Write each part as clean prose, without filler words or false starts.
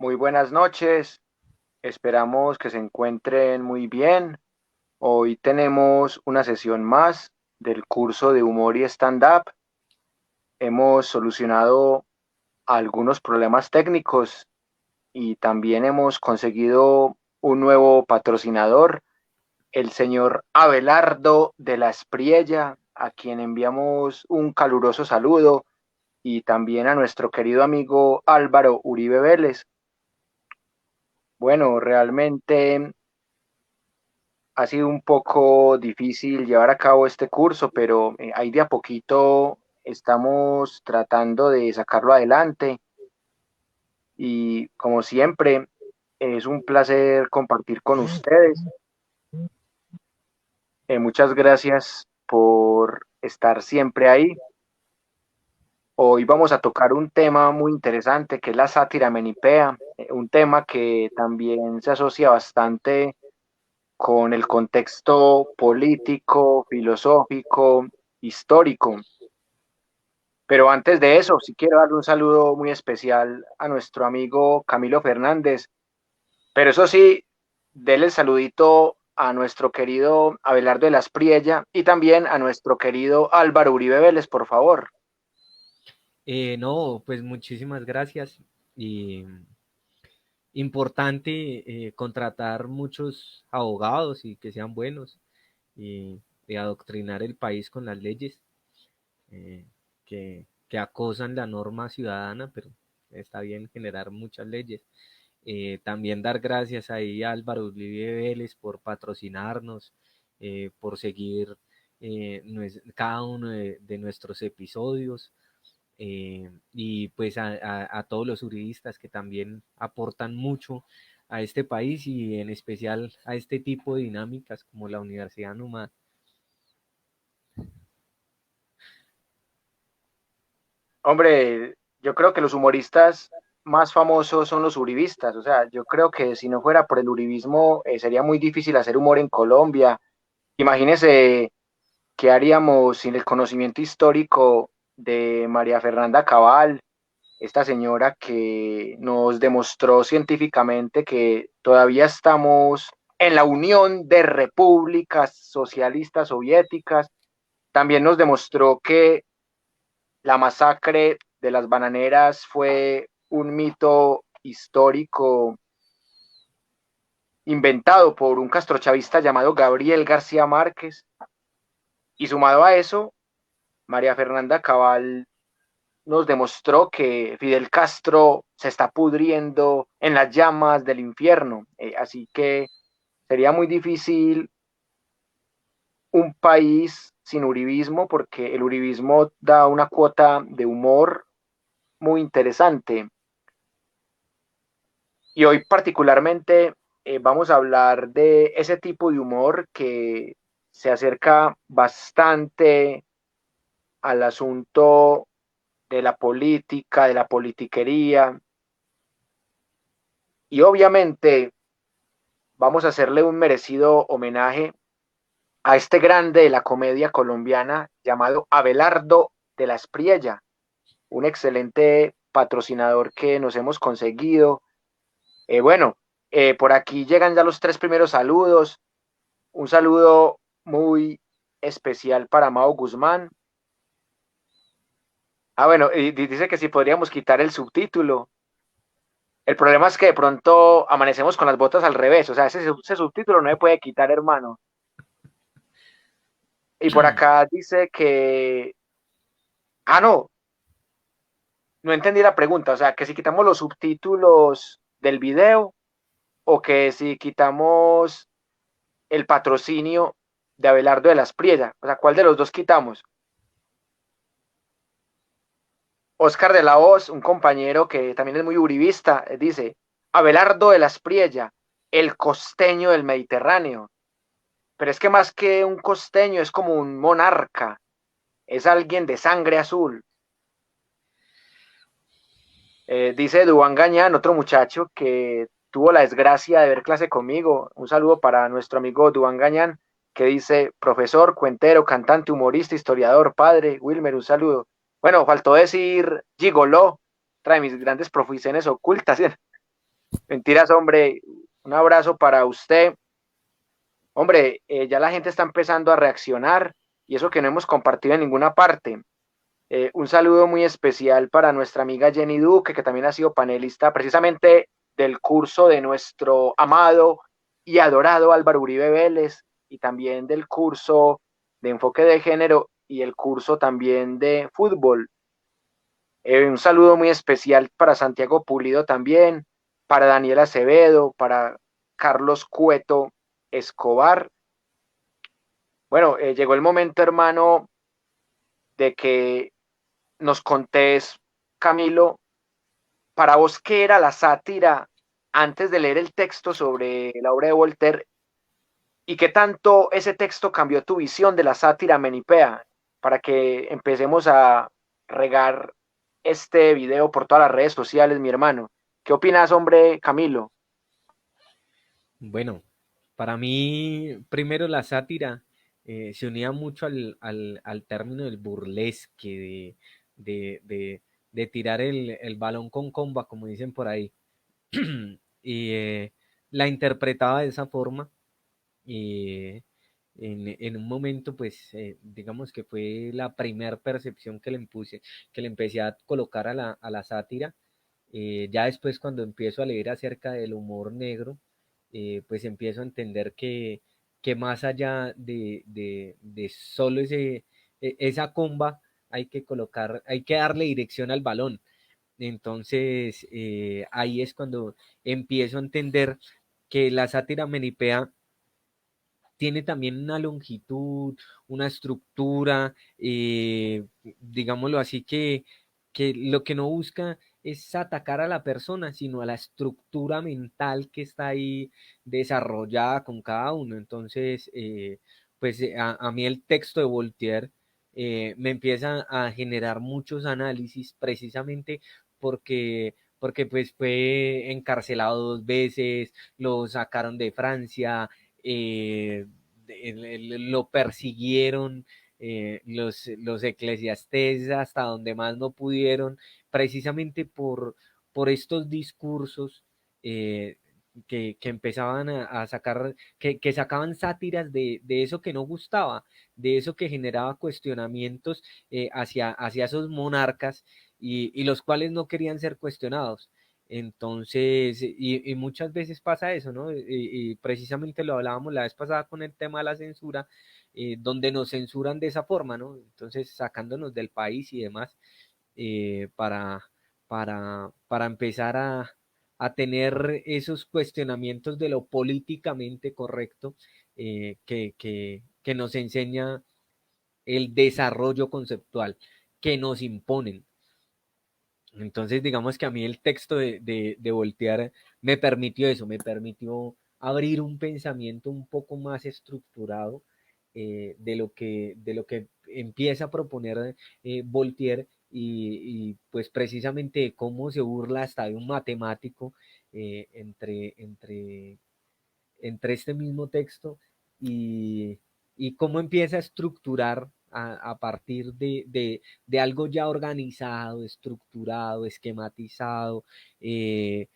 Muy buenas noches, esperamos que se encuentren muy bien. Hoy tenemos una sesión más del curso de humor y stand-up. Hemos solucionado algunos problemas técnicos y también hemos conseguido un nuevo patrocinador, el señor Abelardo de la Espriella, a quien enviamos un caluroso saludo, y también a nuestro querido amigo Álvaro Uribe Vélez. Bueno, realmente ha sido un poco difícil llevar a cabo este curso, pero ahí de a poquito estamos tratando de sacarlo adelante y como siempre es un placer compartir con ustedes. Muchas gracias por estar siempre ahí. Hoy vamos a tocar un tema muy interesante que es la sátira menipea, un tema que también se asocia bastante con el contexto político, filosófico, histórico. Pero antes de eso, sí quiero darle un saludo muy especial a nuestro amigo Camilo Fernández. Pero eso sí, déle el saludito a nuestro querido Abelardo de la Espriella y también a nuestro querido Álvaro Uribe Vélez, por favor. No, pues muchísimas gracias. Y importante contratar muchos abogados y que sean buenos y adoctrinar el país con las leyes eh, que acosan la norma ciudadana, pero está bien generar muchas leyes. También dar gracias ahí a Álvaro Uribe Vélez por patrocinarnos, por seguir cada uno de nuestros episodios y pues a todos los juristas que también aportan mucho a este país y en especial a este tipo de dinámicas como la Universidad NUMA. Hombre, yo creo que los humoristas más famosos son los uribistas. O sea, yo creo que si no fuera por el uribismo, sería muy difícil hacer humor en Colombia. Imagínese qué haríamos sin el conocimiento histórico de María Fernanda Cabal, esta señora que nos demostró científicamente que todavía estamos en la Unión de Repúblicas Socialistas Soviéticas. También nos demostró que la masacre de las bananeras fue un mito histórico inventado por un castrochavista llamado Gabriel García Márquez. Y sumado a eso, María Fernanda Cabal nos demostró que Fidel Castro se está pudriendo en las llamas del infierno. Así que sería muy difícil un país sin uribismo porque el uribismo da una cuota de humor muy interesante. Y hoy particularmente vamos a hablar de ese tipo de humor que se acerca bastante al asunto de la política, de la politiquería. Y obviamente vamos a hacerle un merecido homenaje a este grande de la comedia colombiana llamado Abelardo de la Espriella, un excelente patrocinador que nos hemos conseguido. Bueno, por aquí llegan ya los tres primeros saludos. Un saludo muy especial para Mao Guzmán. Bueno, y dice que si podríamos quitar el subtítulo. El problema es que de pronto amanecemos con las botas al revés, o sea, ese subtítulo no se puede quitar, hermano. Y por acá dice que, no, no entendí la pregunta, o sea, que si quitamos los subtítulos del video o que si quitamos el patrocinio de Abelardo de las Priega, o sea, ¿cuál de los dos quitamos? Oscar de la Hoz, un compañero que también es muy uribista, dice, Abelardo de las Priella, el costeño del Mediterráneo. Pero es que más que un costeño es como un monarca, es alguien de sangre azul. Dice Duván Gañán, otro muchacho que tuvo la desgracia de ver clase conmigo. Un saludo para nuestro amigo Duván Gañán, que dice, profesor, cuentero, cantante, humorista, historiador, padre. Wilmer, un saludo. Bueno, faltó decir gigoló, trae mis grandes profesiones ocultas. Mentiras, hombre. Un abrazo para usted. Hombre, ya la gente está empezando a reaccionar y eso que no hemos compartido en ninguna parte. Un saludo muy especial para nuestra amiga Jenny Duque, que también ha sido panelista precisamente del curso de nuestro amado y adorado Álvaro Uribe Vélez, y también del curso de enfoque de género y el curso también de fútbol. Un saludo muy especial para Santiago Pulido también, para Daniel Acevedo, para Carlos Cueto Escobar. Bueno, llegó el momento, hermano, de que nos contés, Camilo, para vos, ¿qué era la sátira antes de leer el texto sobre la obra de Voltaire? ¿Y qué tanto ese texto cambió tu visión de la sátira menipea? Para que empecemos a regar este video por todas las redes sociales, mi hermano. ¿Qué opinas, hombre, Camilo? Bueno, para mí, primero la sátira se unía mucho al término del burlesque, de, de, de tirar el balón con comba, como dicen por ahí. Y la interpretaba de esa forma. Y en un momento, pues, digamos que fue la primer percepción que le empecé a colocar a la sátira. Ya después, cuando empiezo a leer acerca del humor negro, pues empiezo a entender que más allá de solo esa comba, hay que darle dirección al balón. Entonces, ahí es cuando empiezo a entender que la sátira menipea tiene también una longitud, una estructura, digámoslo así, que lo que no busca es atacar a la persona, sino a la estructura mental que está ahí desarrollada con cada uno. Entonces, pues a mí el texto de Voltaire me empieza a generar muchos análisis precisamente porque pues fue encarcelado dos veces, lo sacaron de Francia, eh, lo persiguieron los eclesiastés hasta donde más no pudieron, precisamente por estos discursos que empezaban a sacar, que sacaban sátiras de eso que no gustaba, de eso que generaba cuestionamientos hacia esos monarcas y los cuales no querían ser cuestionados. Entonces, y muchas veces pasa eso, ¿no? Y precisamente lo hablábamos la vez pasada con el tema de la censura, donde nos censuran de esa forma, ¿no? Entonces, sacándonos del país y demás, eh, para, para empezar a tener esos cuestionamientos de lo políticamente correcto que nos enseña el desarrollo conceptual que nos imponen. Entonces, digamos que a mí el texto de Voltaire me permitió eso, me permitió abrir un pensamiento un poco más estructurado de lo que empieza a proponer Voltaire pues precisamente cómo se burla hasta de un matemático entre este mismo texto y, y cómo empieza a estructurar a partir de algo ya organizado, estructurado, esquematizado, eh,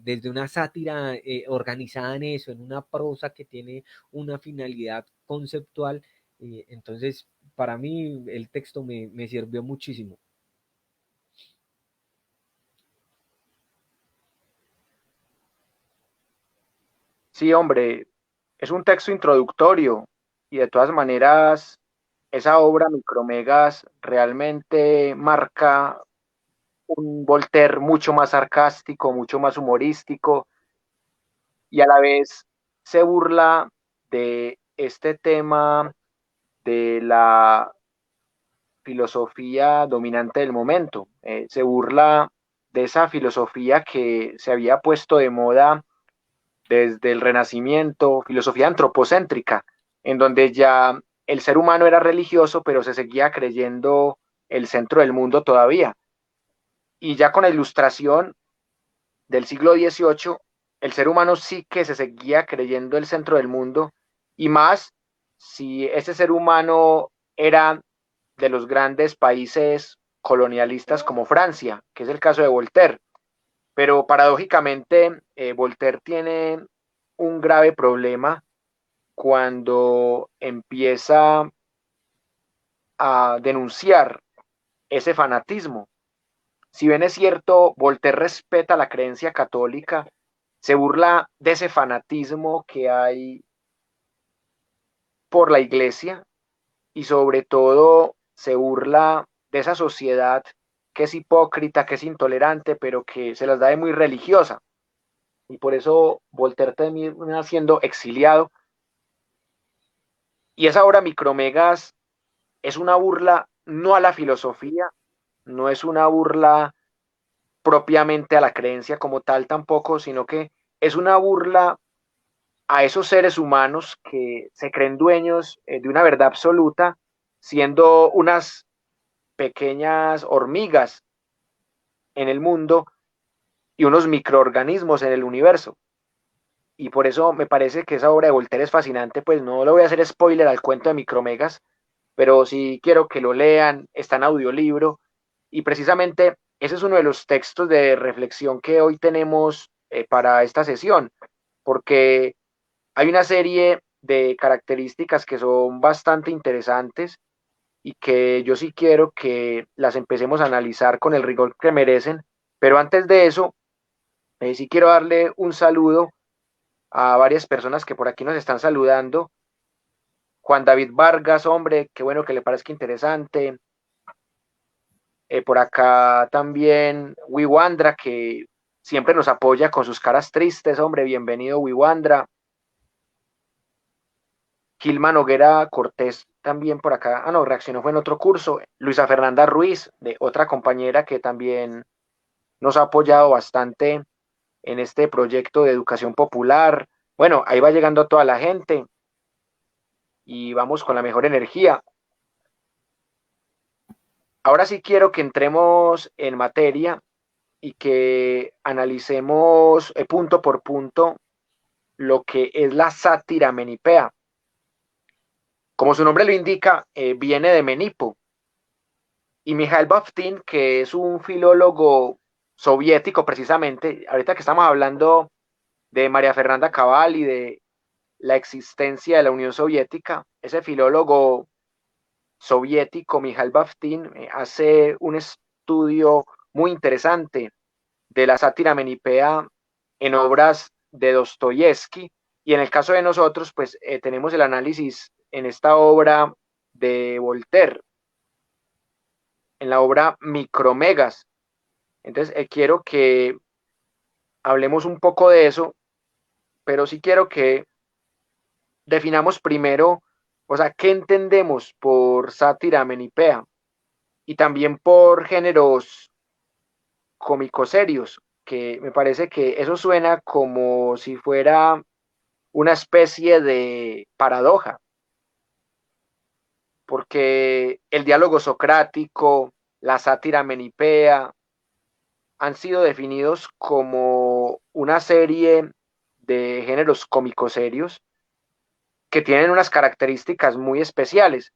desde una sátira organizada en eso, en una prosa que tiene una finalidad conceptual. Entonces, para mí el texto me sirvió muchísimo. Sí, hombre, es un texto introductorio y de todas maneras esa obra Micromegas realmente marca un Voltaire mucho más sarcástico, mucho más humorístico y a la vez se burla de este tema de la filosofía dominante del momento. Se burla de esa filosofía que se había puesto de moda desde el Renacimiento, filosofía antropocéntrica, en donde ya el ser humano era religioso, pero se seguía creyendo el centro del mundo todavía. Y ya con la ilustración del siglo XVIII, el ser humano sí que se seguía creyendo el centro del mundo, y más si ese ser humano era de los grandes países colonialistas como Francia, que es el caso de Voltaire. Pero paradójicamente, Voltaire tiene un grave problema cuando empieza a denunciar ese fanatismo. Si bien es cierto, Voltaire respeta la creencia católica, se burla de ese fanatismo que hay por la iglesia y sobre todo se burla de esa sociedad que es hipócrita, que es intolerante, pero que se las da de muy religiosa. Y por eso Voltaire termina siendo exiliado. Y esa obra Micromegas es una burla no a la filosofía, no es una burla propiamente a la creencia como tal tampoco, sino que es una burla a esos seres humanos que se creen dueños de una verdad absoluta, siendo unas pequeñas hormigas en el mundo y unos microorganismos en el universo. Y por eso me parece que esa obra de Voltaire es fascinante, pues no le voy a hacer spoiler al cuento de Micromegas, pero sí quiero que lo lean, está en audiolibro, y precisamente ese es uno de los textos de reflexión que hoy tenemos para esta sesión, porque hay una serie de características que son bastante interesantes y que yo sí quiero que las empecemos a analizar con el rigor que merecen, pero antes de eso, sí quiero darle un saludo a varias personas que por aquí nos están saludando. Juan David Vargas, hombre, qué bueno que le parezca interesante. Por acá también Wiwandra, que siempre nos apoya con sus caras tristes, hombre, bienvenido Wiwandra. Gilma Noguera Cortés también por acá, no, reaccionó fue en otro curso. Luisa Fernanda Ruiz, de otra compañera que también nos ha apoyado bastante en este proyecto de educación popular. Bueno, ahí va llegando toda la gente y vamos con la mejor energía. Ahora sí quiero que entremos en materia y que analicemos punto por punto lo que es la sátira menipea. Como su nombre lo indica, viene de Menipo. Y Mikhail Bakhtin, que es un filólogo soviético precisamente, ahorita que estamos hablando de María Fernanda Cabal y de la existencia de la Unión Soviética, ese filólogo soviético, Mikhail Bakhtin, hace un estudio muy interesante de la sátira menipea en obras de Dostoyevsky, y en el caso de nosotros, pues tenemos el análisis en esta obra de Voltaire, en la obra Micromegas. Entonces, quiero que hablemos un poco de eso, pero sí quiero que definamos primero, o sea, qué entendemos por sátira menipea y también por géneros cómicos serios, que me parece que eso suena como si fuera una especie de paradoja, porque el diálogo socrático, la sátira menipea, han sido definidos como una serie de géneros cómicos serios que tienen unas características muy especiales,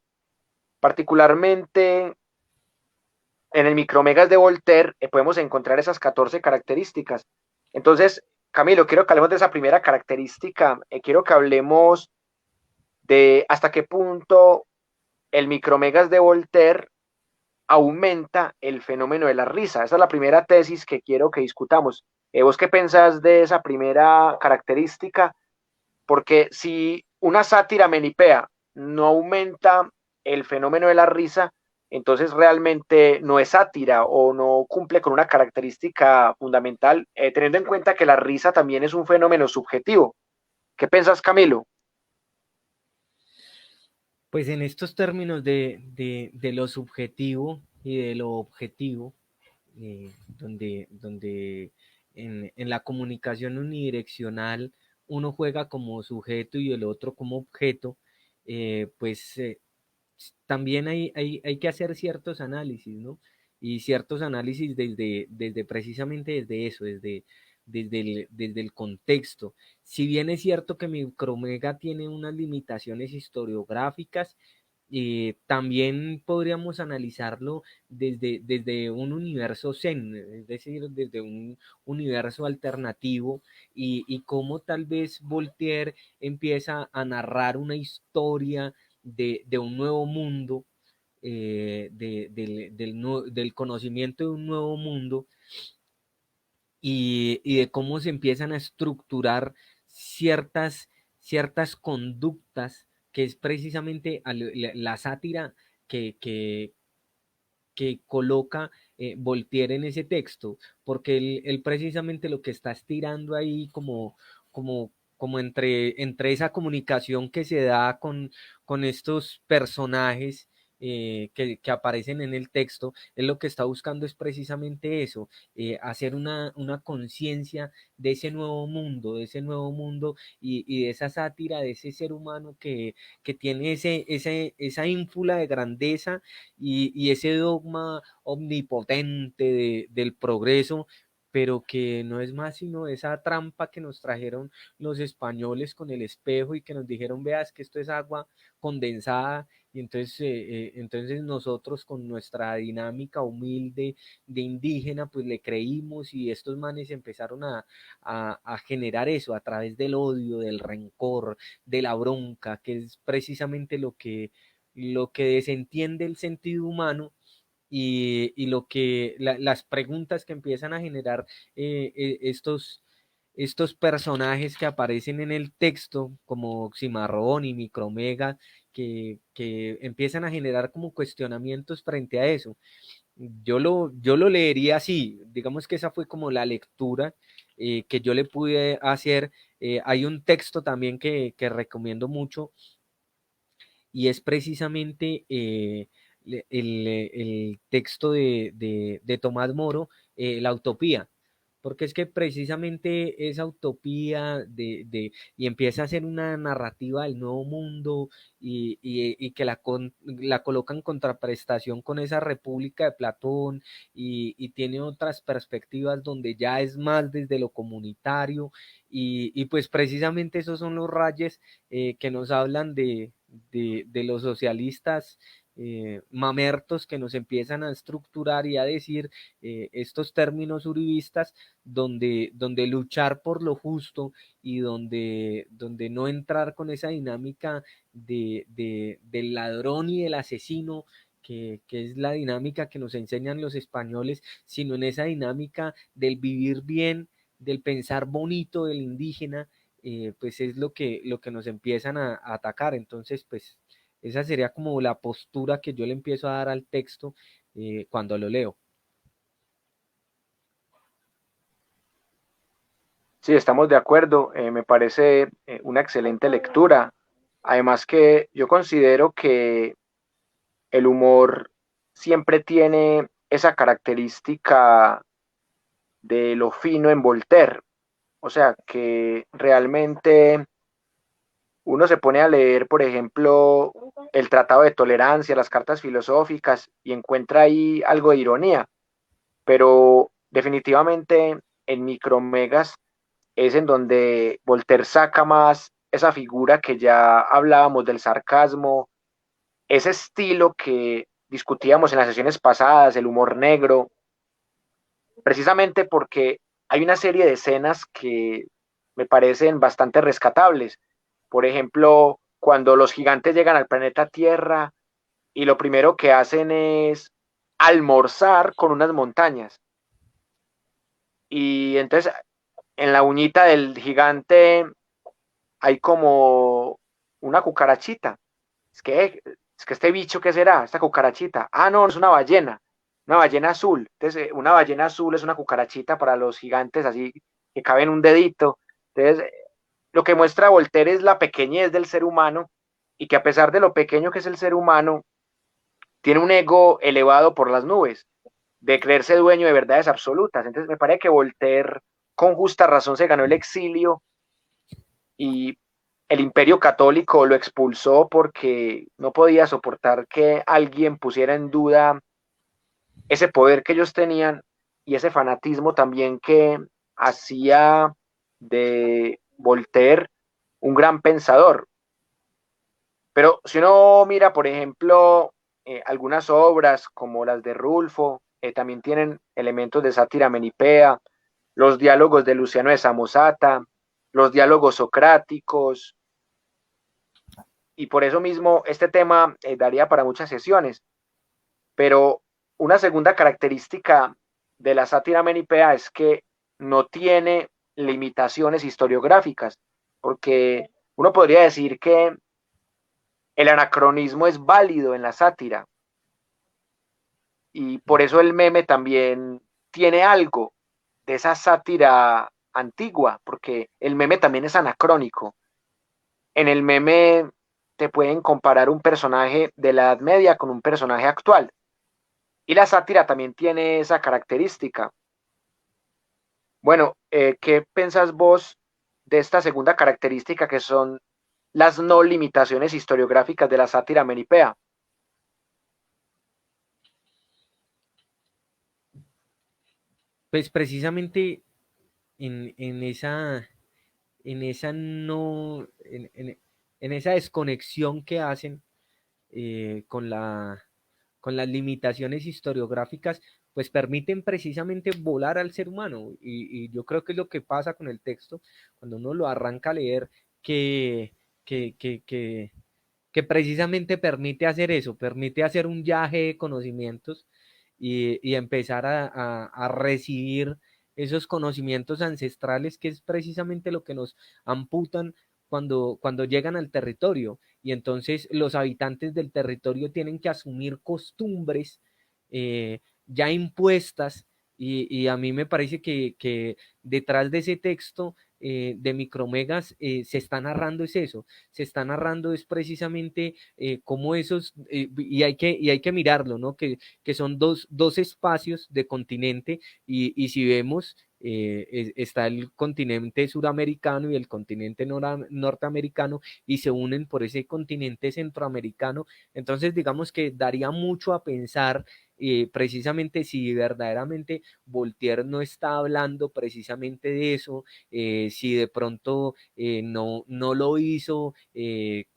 particularmente en el Micromegas de Voltaire podemos encontrar esas 14 características. Entonces, Camilo, quiero que hablemos de esa primera característica, quiero que hablemos de hasta qué punto el Micromegas de Voltaire aumenta el fenómeno de la risa. Esa es la primera tesis que quiero que discutamos. ¿Vos qué pensás de esa primera característica? Porque si una sátira menipea no aumenta el fenómeno de la risa, entonces realmente no es sátira o no cumple con una característica fundamental, teniendo en cuenta que la risa también es un fenómeno subjetivo. ¿Qué pensás, Camilo? Pues en estos términos de lo subjetivo y de lo objetivo, donde en la comunicación unidireccional uno juega como sujeto y el otro como objeto, pues también hay que hacer ciertos análisis, ¿no? Y ciertos análisis desde precisamente desde eso, desde el contexto. Si bien es cierto que Micromega tiene unas limitaciones historiográficas, También podríamos analizarlo desde un universo zen, es decir, desde un universo alternativo, y cómo tal vez Voltaire empieza a narrar una historia de un nuevo mundo, del conocimiento de un nuevo mundo, y de cómo se empiezan a estructurar ciertas, ciertas conductas, que es precisamente la sátira que coloca Voltaire en ese texto, porque él precisamente lo que está estirando ahí como entre esa comunicación que se da con estos personajes que aparecen en el texto, él lo que está buscando es precisamente eso, hacer una conciencia de ese nuevo mundo, y de esa sátira, de ese ser humano que tiene esa ínfula de grandeza, y ese dogma omnipotente del progreso, pero que no es más sino esa trampa que nos trajeron los españoles con el espejo, y que nos dijeron, veas que esto es agua condensada, y entonces nosotros con nuestra dinámica humilde de indígena, pues le creímos, y estos manes empezaron a generar eso a través del odio, del rencor, de la bronca, que es precisamente lo que desentiende el sentido humano, y las preguntas que empiezan a generar estos personajes que aparecen en el texto, como Oximarrón y Micromega, que empiezan a generar como cuestionamientos frente a eso. Yo lo leería así, digamos que esa fue como la lectura que yo le pude hacer. Hay un texto también que recomiendo mucho, y es precisamente el texto de Tomás Moro, La Utopía, porque es que precisamente esa utopía y empieza a ser una narrativa del nuevo mundo, y que la coloca en contraprestación con esa República de Platón, y tiene otras perspectivas donde ya es más desde lo comunitario, y pues precisamente esos son los rayes que nos hablan de los socialistas mamertos, que nos empiezan a estructurar y a decir estos términos uribistas, donde luchar por lo justo, y donde no entrar con esa dinámica del ladrón y del asesino, que es la dinámica que nos enseñan los españoles, sino en esa dinámica del vivir bien, del pensar bonito del indígena, pues es lo que nos empiezan a atacar. Entonces, pues esa sería como la postura que yo le empiezo a dar al texto cuando lo leo. Sí, estamos de acuerdo. Me parece una excelente lectura. Además que yo considero que el humor siempre tiene esa característica de lo fino en Voltaire. O sea, que realmente uno se pone a leer, por ejemplo, el Tratado de Tolerancia, las cartas filosóficas, y encuentra ahí algo de ironía, pero definitivamente en Micromegas es en donde Voltaire saca más esa figura que ya hablábamos del sarcasmo, ese estilo que discutíamos en las sesiones pasadas, el humor negro, precisamente porque hay una serie de escenas que me parecen bastante rescatables. Por ejemplo, cuando los gigantes llegan al planeta Tierra y lo primero que hacen es almorzar con unas montañas. Y entonces en la uñita del gigante hay como una cucarachita. Es que este bicho, ¿qué será? Esta cucarachita. Ah, no, es una ballena azul. Entonces, una ballena azul es una cucarachita para los gigantes, así que cabe en un dedito. Entonces, lo que muestra Voltaire es la pequeñez del ser humano, y que a pesar de lo pequeño que es el ser humano, tiene un ego elevado por las nubes, de creerse dueño de verdades absolutas. Entonces, me parece que Voltaire, con justa razón, se ganó el exilio, y el Imperio Católico lo expulsó porque no podía soportar que alguien pusiera en duda ese poder que ellos tenían, y ese fanatismo también que hacía de Voltaire un gran pensador. Pero si uno mira, por ejemplo, algunas obras como las de Rulfo, también tienen elementos de sátira menipea, los diálogos de Luciano de Samosata, los diálogos socráticos, y por eso mismo este tema daría para muchas sesiones. Pero una segunda característica de la sátira menipea es que no tiene limitaciones historiográficas, porque uno podría decir que el anacronismo es válido en la sátira y por eso el meme también tiene algo de esa sátira antigua, porque el meme también es anacrónico. En el meme te pueden comparar un personaje de la Edad Media con un personaje actual. Y la sátira también tiene esa característica. Bueno, ¿qué pensás vos de esta segunda característica que son las no limitaciones historiográficas de la sátira menipea? Pues precisamente en esa, en esa no, en esa desconexión que hacen con con las limitaciones historiográficas, pues permiten precisamente volar al ser humano. Y yo creo que es lo que pasa con el texto, cuando uno lo arranca a leer, que, que, que, que, que precisamente permite hacer eso, permite hacer un viaje de conocimientos y empezar a recibir esos conocimientos ancestrales, que es precisamente lo que nos amputan cuando llegan al territorio. Y entonces los habitantes del territorio tienen que asumir costumbres ya impuestas. Y a mí me parece que detrás de ese texto de Micromegas se está narrando es eso, se está narrando es precisamente cómo esos, y hay que mirarlo, ¿no? Que son dos espacios de continente y si vemos, está el continente suramericano y el continente norteamericano y se unen por ese continente centroamericano, entonces digamos que daría mucho a pensar precisamente si verdaderamente Voltaire no está hablando precisamente de eso, si de pronto no lo hizo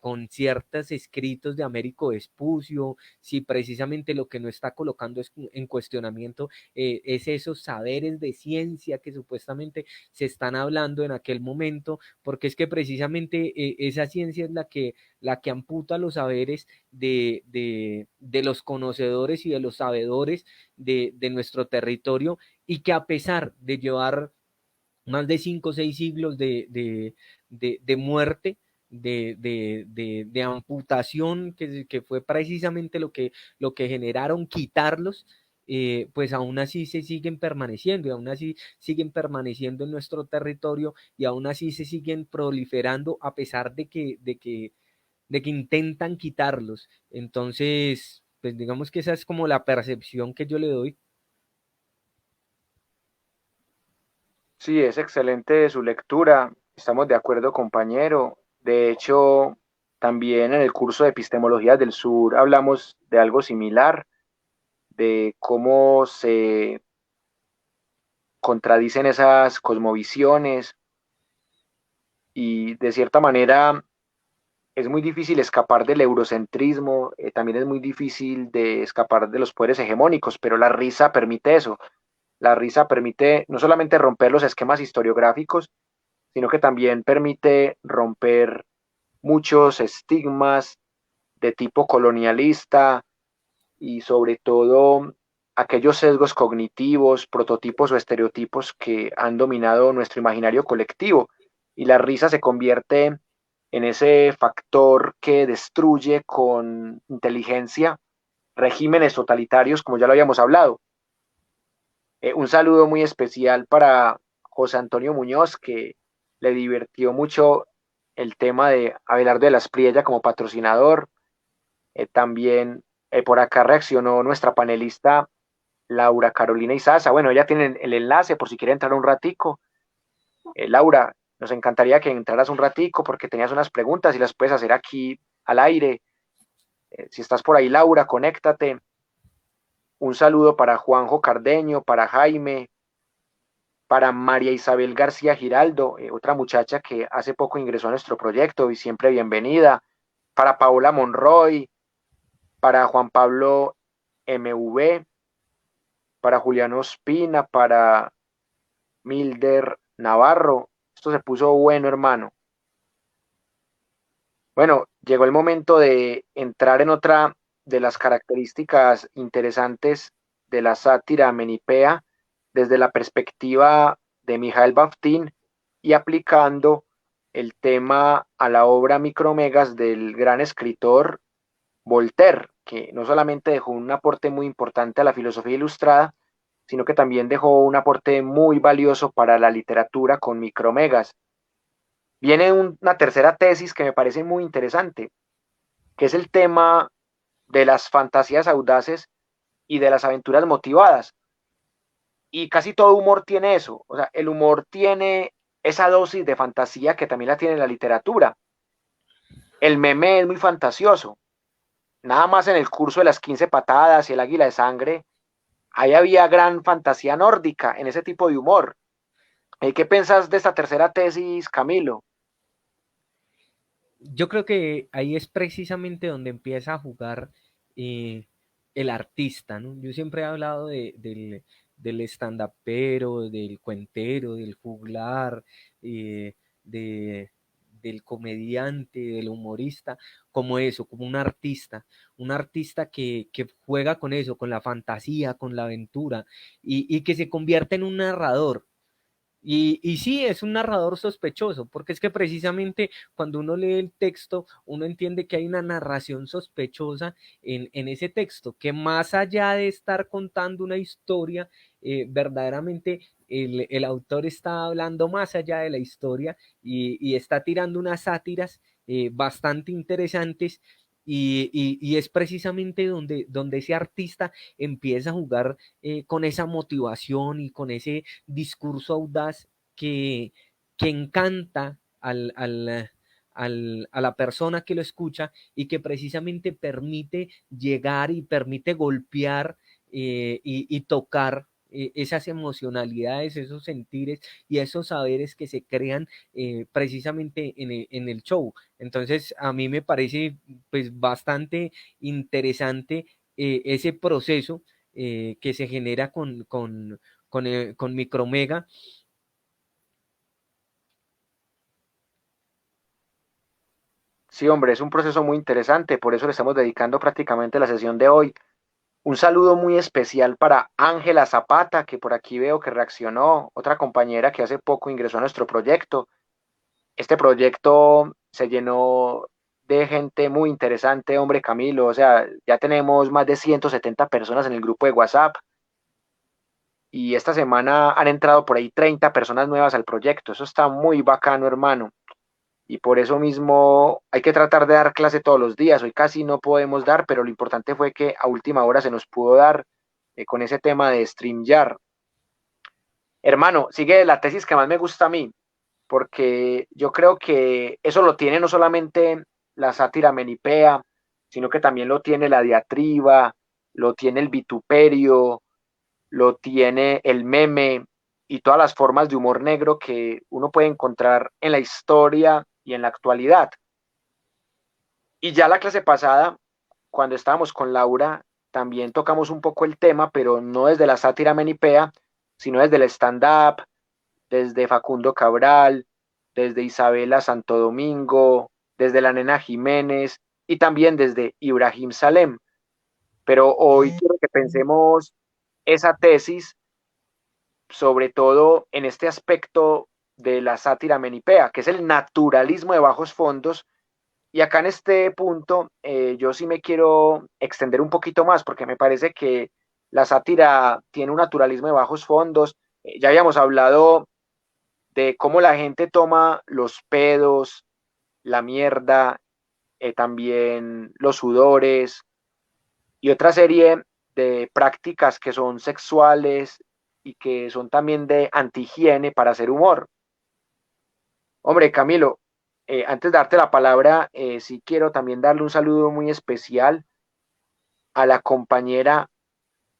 con ciertos escritos de Américo Vespucio, si precisamente lo que no está colocando es en cuestionamiento es esos saberes de ciencia que supuestamente se están hablando en aquel momento, porque es que precisamente esa ciencia es la que amputa los saberes de los conocedores y de los sabedores de nuestro territorio y que a pesar de llevar más de 5 o 6 siglos de muerte, de amputación, que fue precisamente lo que generaron quitarlos, pues aún así se siguen permaneciendo y aún así siguen permaneciendo en nuestro territorio y aún así se siguen proliferando a pesar de que intentan quitarlos. Entonces, pues digamos que esa es como la percepción que yo le doy. Sí, es excelente su lectura. Estamos de acuerdo, compañero. De hecho, también en el curso de Epistemología del Sur hablamos de algo similar, de cómo se contradicen esas cosmovisiones y de cierta manera es muy difícil escapar del eurocentrismo, también es muy difícil de escapar de los poderes hegemónicos, pero la risa permite eso. La risa permite no solamente romper los esquemas historiográficos, sino que también permite romper muchos estigmas de tipo colonialista y sobre todo aquellos sesgos cognitivos, prototipos o estereotipos que han dominado nuestro imaginario colectivo. Y la risa se convierte en ese factor que destruye con inteligencia regímenes totalitarios, como ya lo habíamos hablado. Un saludo muy especial para José Antonio Muñoz, que le divirtió mucho el tema de Abelardo de las Priella como patrocinador. También por acá reaccionó nuestra panelista Laura Carolina Izaza. Bueno, ella tiene el enlace por si quiere entrar un ratico. Laura, nos encantaría que entraras un ratico porque tenías unas preguntas y las puedes hacer aquí al aire. Si estás por ahí, Laura, conéctate. Un saludo para Juanjo Cardeño, para Jaime, para María Isabel García Giraldo, otra muchacha que hace poco ingresó a nuestro proyecto y siempre bienvenida. para Paola Monroy, para Juan Pablo MV, para Juliano Ospina, para Milder Navarro. Esto se puso bueno, hermano. Bueno, llegó el momento de entrar en otra de las características interesantes de la sátira menipea desde la perspectiva de Mijael Baftín y aplicando el tema a la obra Micromegas del gran escritor Voltaire, que no solamente dejó un aporte muy importante a la filosofía ilustrada, sino que también dejó un aporte muy valioso para la literatura con Micromegas. Viene una tercera tesis que me parece muy interesante, que es el tema de las fantasías audaces y de las aventuras motivadas. Y casi todo humor tiene eso, o sea, el humor tiene esa dosis de fantasía que también la tiene la literatura. El meme es muy fantasioso, nada más en el curso de las 15 patadas y el águila de sangre, ahí había gran fantasía nórdica en ese tipo de humor. ¿Qué piensas de esta tercera tesis, Camilo? Yo creo que ahí es precisamente donde empieza a jugar eh, el artista, ¿no? Yo siempre he hablado del stand-upero, del cuentero, del juglar, eh, de, del comediante, del humorista, como eso, como un artista que juega con eso, con la fantasía, con la aventura, y que se convierte en un narrador. Y sí, es un narrador sospechoso, porque es que precisamente cuando uno lee el texto, uno entiende que hay una narración sospechosa en ese texto, que más allá de estar contando una historia, verdaderamente el autor está hablando más allá de la historia y está tirando unas sátiras bastante interesantes y es precisamente donde ese artista empieza a jugar con esa motivación y con ese discurso audaz que, que encanta a la persona que lo escucha y que precisamente permite llegar y permite golpear y tocar esas emocionalidades, esos sentires y esos saberes que se crean precisamente en el show. Entonces, a mí me parece pues bastante interesante ese proceso que se genera con Micromega. Sí, hombre, es un proceso muy interesante, por eso le estamos dedicando prácticamente la sesión de hoy. Un saludo muy especial para Ángela Zapata, que por aquí veo que reaccionó, otra compañera que hace poco ingresó a nuestro proyecto. Este proyecto se llenó de gente muy interesante, hombre Camilo, o sea, ya tenemos más de 170 personas en el grupo de WhatsApp y esta semana han entrado por ahí 30 personas nuevas al proyecto. Eso está muy bacano, hermano. Y por eso mismo hay que tratar de dar clase todos los días. Hoy casi no podemos dar, pero lo importante fue que a última hora se nos pudo dar con ese tema de StreamYard. Hermano, sigue la tesis que más me gusta a mí, porque yo creo que eso lo tiene no solamente la sátira menipea, sino que también lo tiene la diatriba, lo tiene el vituperio, lo tiene el meme y todas las formas de humor negro que uno puede encontrar en la historia y en la actualidad. Y ya la clase pasada, cuando estábamos con Laura, también tocamos un poco el tema, pero no desde la sátira menipea, sino desde el stand-up, desde Facundo Cabral, desde Isabela Santo Domingo, desde la nena Jiménez y también desde Ibrahim Salem. Pero hoy quiero que pensemos esa tesis, sobre todo en este aspecto de la sátira menipea, que es el naturalismo de bajos fondos. Y acá en este punto yo sí me quiero extender un poquito más porque me parece que la sátira tiene un naturalismo de bajos fondos. Ya habíamos hablado de cómo la gente toma los pedos, la mierda, también los sudores y otra serie de prácticas que son sexuales y que son también de antihigiene para hacer humor. Hombre, Camilo, antes de darte la palabra, sí quiero también darle un saludo muy especial a la compañera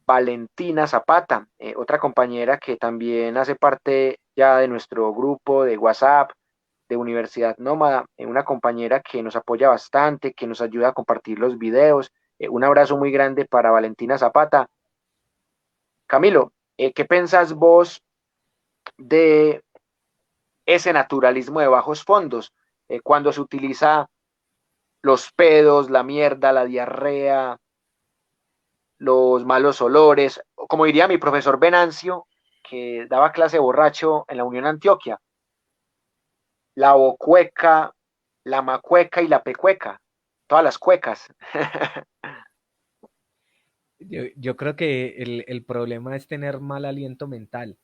Valentina Zapata, otra compañera que también hace parte ya de nuestro grupo de WhatsApp. de Universidad Nómada, una compañera que nos apoya bastante, que nos ayuda a compartir los videos. Un abrazo muy grande para Valentina Zapata. Camilo, ¿qué pensás vos de ese naturalismo de bajos fondos? Cuando se utiliza los pedos, la mierda, la diarrea, los malos olores, como diría mi profesor Venancio, que daba clase borracho en la Unión Antioquia, la bocueca, la macueca y la pecueca, todas las cuecas. Yo creo que el problema es tener mal aliento mental,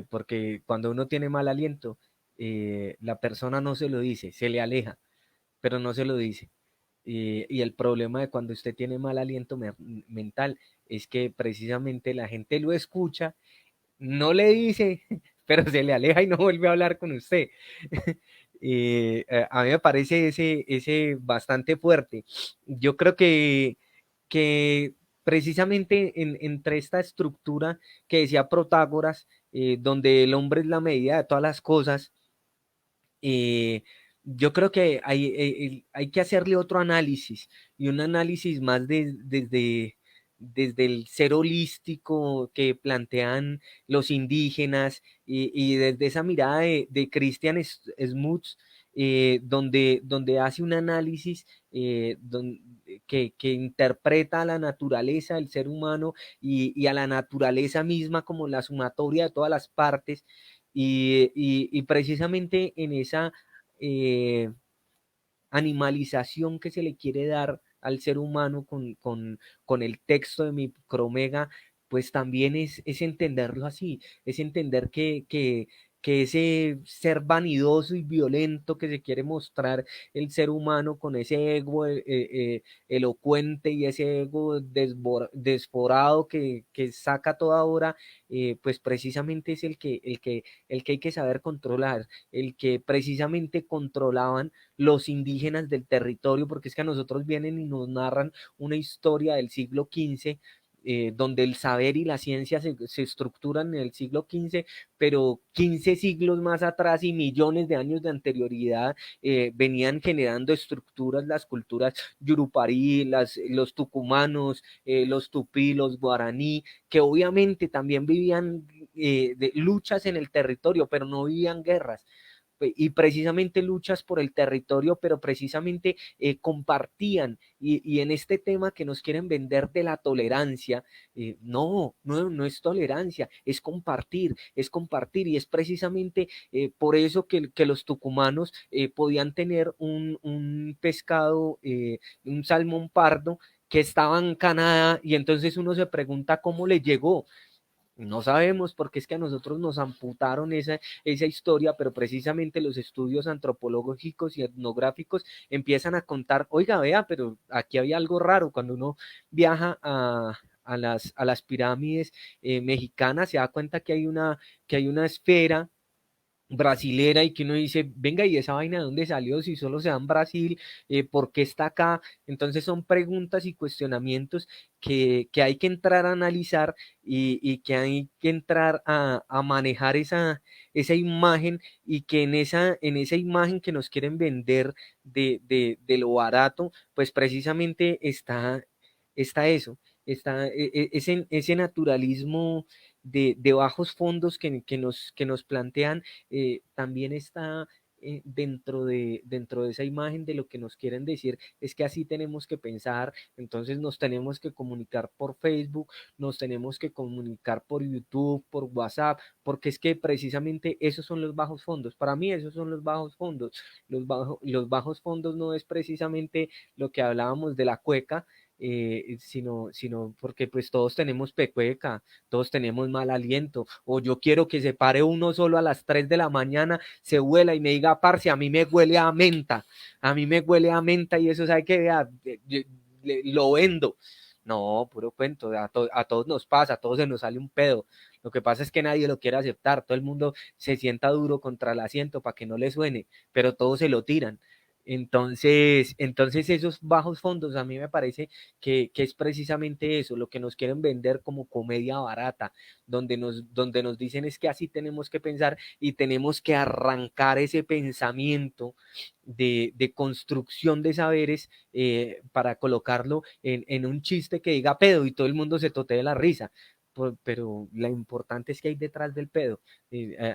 porque cuando uno tiene mal aliento, la persona no se lo dice, se le aleja, pero no se lo dice. Y el problema de cuando usted tiene mal aliento mental es que precisamente la gente lo escucha, no le dice, pero se le aleja y no vuelve a hablar con usted. A mí me parece ese bastante fuerte. Yo creo que precisamente entre esta estructura que decía Protágoras, donde el hombre es la medida de todas las cosas, eh, yo creo que hay que hacerle otro análisis y un análisis más desde el ser holístico que plantean los indígenas y desde esa mirada de Christian Smuts, donde hace un análisis que interpreta a la naturaleza del ser humano y a la naturaleza misma como la sumatoria de todas las partes y precisamente en esa eh, animalización que se le quiere dar al ser humano con el texto de Micromega, pues también es entenderlo así, es entender que ese ser vanidoso y violento que se quiere mostrar el ser humano con ese ego elocuente y ese ego desforado que saca toda hora, pues precisamente es el que hay que saber controlar, el que precisamente controlaban los indígenas del territorio, porque es que a nosotros vienen y nos narran una historia del siglo XV, donde el saber y la ciencia se estructuran en el siglo XV, pero 15 siglos más atrás y millones de años de anterioridad venían generando estructuras, las culturas yuruparí, los tucumanos, los tupí, los guaraní, que obviamente también vivían de luchas en el territorio, pero no vivían guerras y precisamente luchas por el territorio, pero precisamente compartían. Y en este tema que nos quieren vender de la tolerancia, no es tolerancia, es compartir. Y es precisamente por eso que los tucumanos podían tener un pescado, un salmón pardo que estaba en Canadá y entonces uno se pregunta cómo le llegó. No sabemos porque es que a nosotros nos amputaron esa historia, pero precisamente los estudios antropológicos y etnográficos empiezan a contar, oiga, vea, pero aquí había algo raro. Cuando uno viaja a las pirámides mexicanas, se da cuenta que hay una esfera brasilera y que uno dice, venga, ¿y esa vaina de dónde salió? Si solo se da en Brasil, ¿por qué está acá? Entonces son preguntas y cuestionamientos que hay que entrar a analizar y que hay que entrar a manejar esa imagen y que en esa imagen que nos quieren vender de lo barato, pues precisamente está eso, está ese naturalismo de bajos fondos que nos plantean también está dentro de esa imagen de lo que nos quieren decir, es que así tenemos que pensar, entonces nos tenemos que comunicar por Facebook, nos tenemos que comunicar por YouTube, por WhatsApp, porque es que precisamente esos son los bajos fondos. Para mí esos son los bajos fondos. Los bajos fondos no es precisamente lo que hablábamos de la cueca, sino porque pues todos tenemos pecueca, todos tenemos mal aliento, o yo quiero que se pare uno solo a las 3 de la mañana, se huela y me diga, parce, a mí me huele a menta y eso, ¿sabe qué? Vea, lo vendo. No, puro cuento, a todos nos pasa, a todos se nos sale un pedo. Lo que pasa es que nadie lo quiere aceptar, todo el mundo se sienta duro contra el asiento para que no le suene, pero todos se lo tiran. Entonces esos bajos fondos a mí me parece que es precisamente eso, lo que nos quieren vender como comedia barata, donde nos dicen es que así tenemos que pensar y tenemos que arrancar ese pensamiento de construcción de saberes para colocarlo en un chiste que diga pedo y todo el mundo se totee la risa. Pero lo importante es que hay detrás del pedo.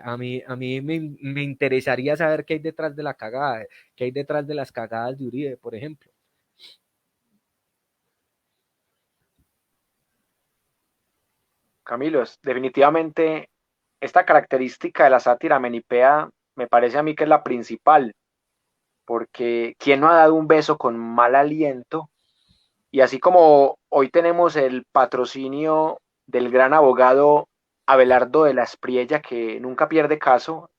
A mí me interesaría saber qué hay detrás de la cagada, qué hay detrás de las cagadas de Uribe, por ejemplo. Camilo, definitivamente esta característica de la sátira menipea me parece a mí que es la principal, porque ¿quién no ha dado un beso con mal aliento? Y así como hoy tenemos el patrocinio del gran abogado Abelardo de la Espriella, que nunca pierde caso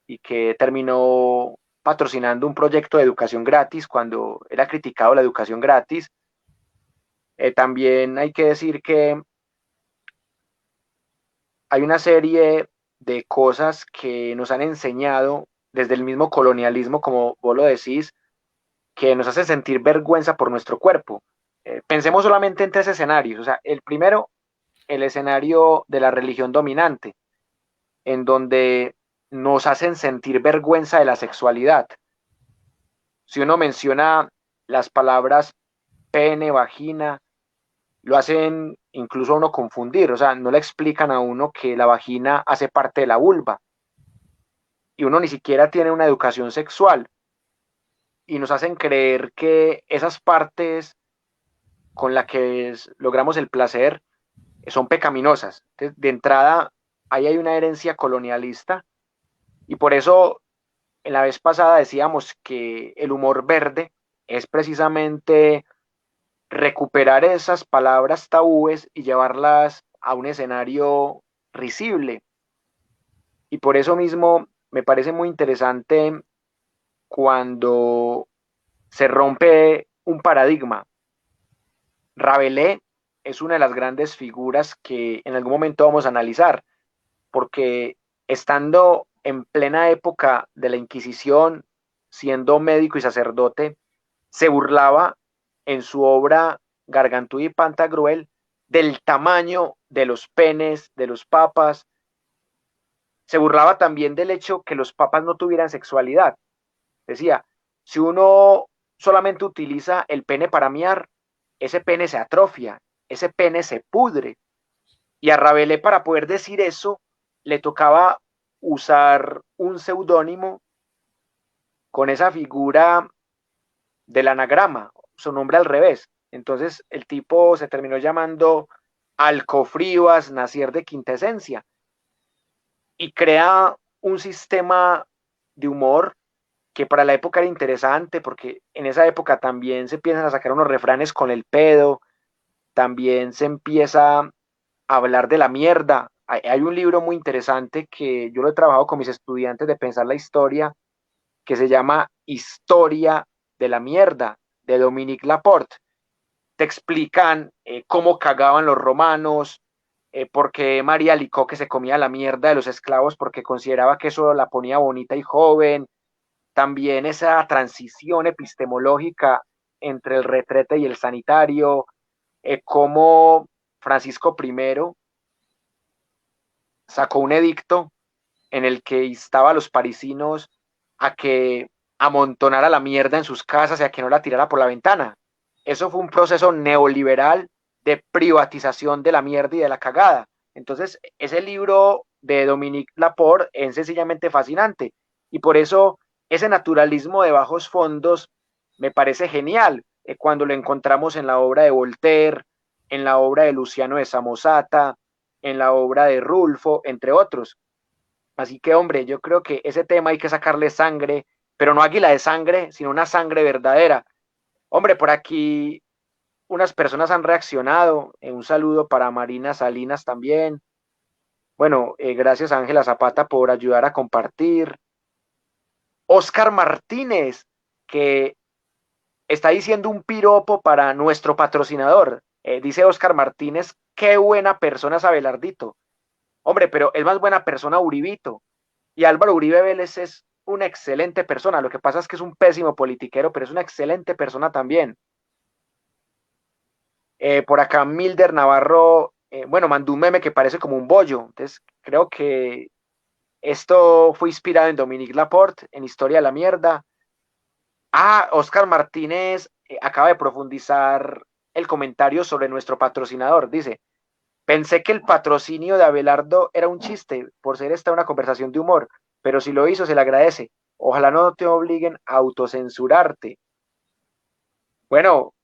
y que terminó patrocinando un proyecto de educación gratis cuando era criticado la educación gratis, también hay que decir que hay una serie de cosas que nos han enseñado desde el mismo colonialismo, como vos lo decís, que nos hacen sentir vergüenza por nuestro cuerpo. Pensemos solamente en tres escenarios. O sea, el primero, el escenario de la religión dominante, en donde nos hacen sentir vergüenza de la sexualidad. Si uno menciona las palabras pene, vagina, lo hacen incluso a uno confundir, o sea, no le explican a uno que la vagina hace parte de la vulva y uno ni siquiera tiene una educación sexual y nos hacen creer que esas partes con las que logramos el placer son pecaminosas. Entonces, de entrada, ahí hay una herencia colonialista y por eso en la vez pasada decíamos que el humor verde es precisamente recuperar esas palabras tabúes y llevarlas a un escenario risible. Y por eso mismo me parece muy interesante cuando se rompe un paradigma. Rabelais es una de las grandes figuras que en algún momento vamos a analizar, porque estando en plena época de la Inquisición, siendo médico y sacerdote, se burlaba en su obra Gargantúa y Pantagruel del tamaño de los penes de los papas. Se burlaba también del hecho que los papas no tuvieran sexualidad. Decía, si uno solamente utiliza el pene para miar, ese pene se atrofia, ese pene se pudre. Y a Rabelais, para poder decir eso, le tocaba usar un seudónimo con esa figura del anagrama, su nombre al revés. Entonces el tipo se terminó llamando Alcofribas Nacier de Quintesencia y crea un sistema de humor que para la época era interesante porque en esa época también se empiezan a sacar unos refranes con el pedo, también se empieza a hablar de la mierda. Hay un libro muy interesante que yo lo he trabajado con mis estudiantes de pensar la historia, que se llama Historia de la mierda, de Dominique Laporte. Te explican cómo cagaban los romanos, por qué María Licoque se comía la mierda de los esclavos porque consideraba que eso la ponía bonita y joven. También esa transición epistemológica entre el retrete y el sanitario, cómo Francisco I sacó un edicto en el que instaba a los parisinos a que amontonara la mierda en sus casas y a que no la tirara por la ventana. Eso fue un proceso neoliberal de privatización de la mierda y de la cagada. Entonces, ese libro de Dominique Laporte es sencillamente fascinante y por eso ese naturalismo de bajos fondos me parece genial cuando lo encontramos en la obra de Voltaire, en la obra de Luciano de Samosata, en la obra de Rulfo, entre otros. Así que, hombre, yo creo que ese tema hay que sacarle sangre, pero no águila de sangre, sino una sangre verdadera. Hombre, por aquí unas personas han reaccionado. Un saludo para Marina Salinas también. Bueno, gracias a Ángela Zapata por ayudar a compartir. Oscar Martínez, que está diciendo un piropo para nuestro patrocinador. Dice Oscar Martínez, qué buena persona es Abelardito. Hombre, pero es más buena persona Uribito. Y Álvaro Uribe Vélez es una excelente persona. Lo que pasa es que es un pésimo politiquero, pero es una excelente persona también. Por acá Milder Navarro, bueno, mandó un meme que parece como un bollo. Entonces creo que esto fue inspirado en Dominique Laporte, en Historia de la Mierda. Oscar Martínez acaba de profundizar el comentario sobre nuestro patrocinador. Dice, pensé que el patrocinio de Abelardo era un chiste, por ser esta una conversación de humor, pero si lo hizo, se le agradece. Ojalá no te obliguen a autocensurarte. Bueno,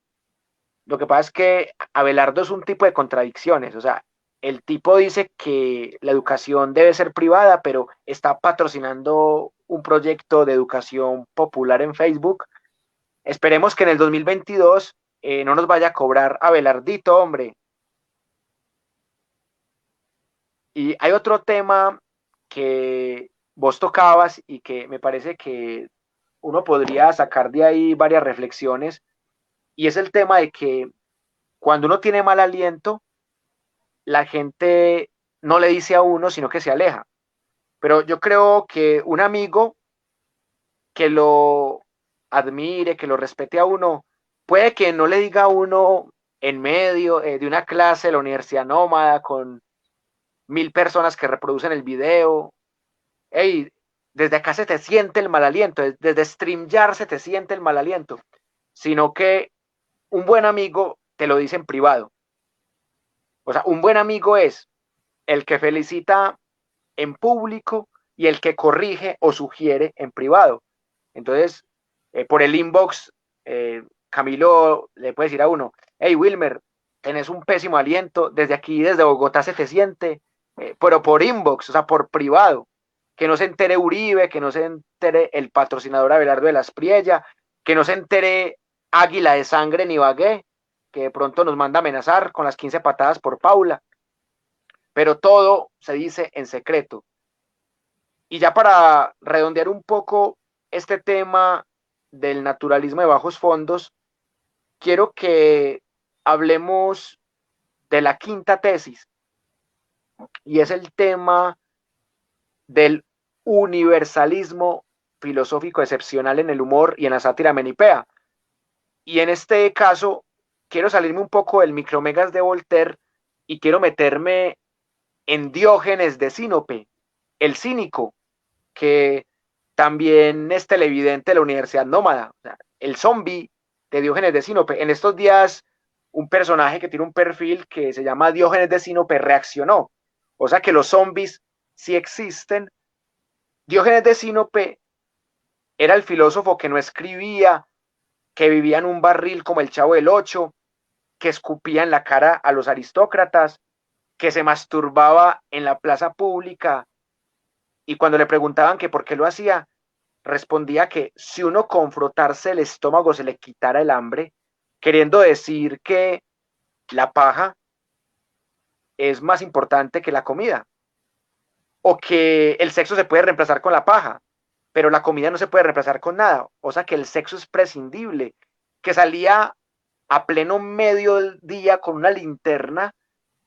lo que pasa es que Abelardo es un tipo de contradicciones, o sea, el tipo dice que la educación debe ser privada, pero está patrocinando un proyecto de educación popular en Facebook. Esperemos que en el 2022 no nos vaya a cobrar Abelardito, hombre. Y hay otro tema que vos tocabas y que me parece que uno podría sacar de ahí varias reflexiones, y es el tema de que cuando uno tiene mal aliento, la gente no le dice a uno, sino que se aleja. Pero yo creo que un amigo que lo admire, que lo respete a uno, puede que no le diga a uno en medio de una clase de la Universidad Nómada con 1000 personas que reproducen el video, hey, desde acá se te siente el mal aliento, desde StreamYard se te siente el mal aliento, sino que un buen amigo te lo dice en privado. O sea, un buen amigo es el que felicita en público y el que corrige o sugiere en privado. Entonces, por el inbox, Camilo le puede decir a uno, hey Wilmer, tenés un pésimo aliento, desde aquí, desde Bogotá se te siente, pero por inbox, o sea, por privado, que no se entere Uribe, que no se entere el patrocinador Abelardo de las Priella, que no se entere Águila de Sangre ni Bagué, que de pronto nos manda a amenazar con las 15 patadas por Paula, pero todo se dice en secreto. Y ya para redondear un poco este tema del naturalismo de bajos fondos, quiero que hablemos de la quinta tesis, y es el tema del universalismo filosófico excepcional en el humor y en la sátira menipea. Y en este caso, quiero salirme un poco del micromegas de Voltaire y quiero meterme en Diógenes de Sinope, el cínico, que también es televidente de la Universidad Nómada, o sea, el zombie de Diógenes de Sinope. En estos días, un personaje que tiene un perfil que se llama Diógenes de Sinope reaccionó. O sea que los zombies sí existen. Diógenes de Sinope era el filósofo que no escribía, que vivía en un barril como el Chavo del Ocho, que escupía en la cara a los aristócratas, que se masturbaba en la plaza pública, y cuando le preguntaban que por qué lo hacía, respondía que si uno con frotarse el estómago se le quitara el hambre, queriendo decir que la paja es más importante que la comida, o que el sexo se puede reemplazar con la paja, pero la comida no se puede reemplazar con nada, o sea que el sexo es prescindible, que salía a pleno medio del día con una linterna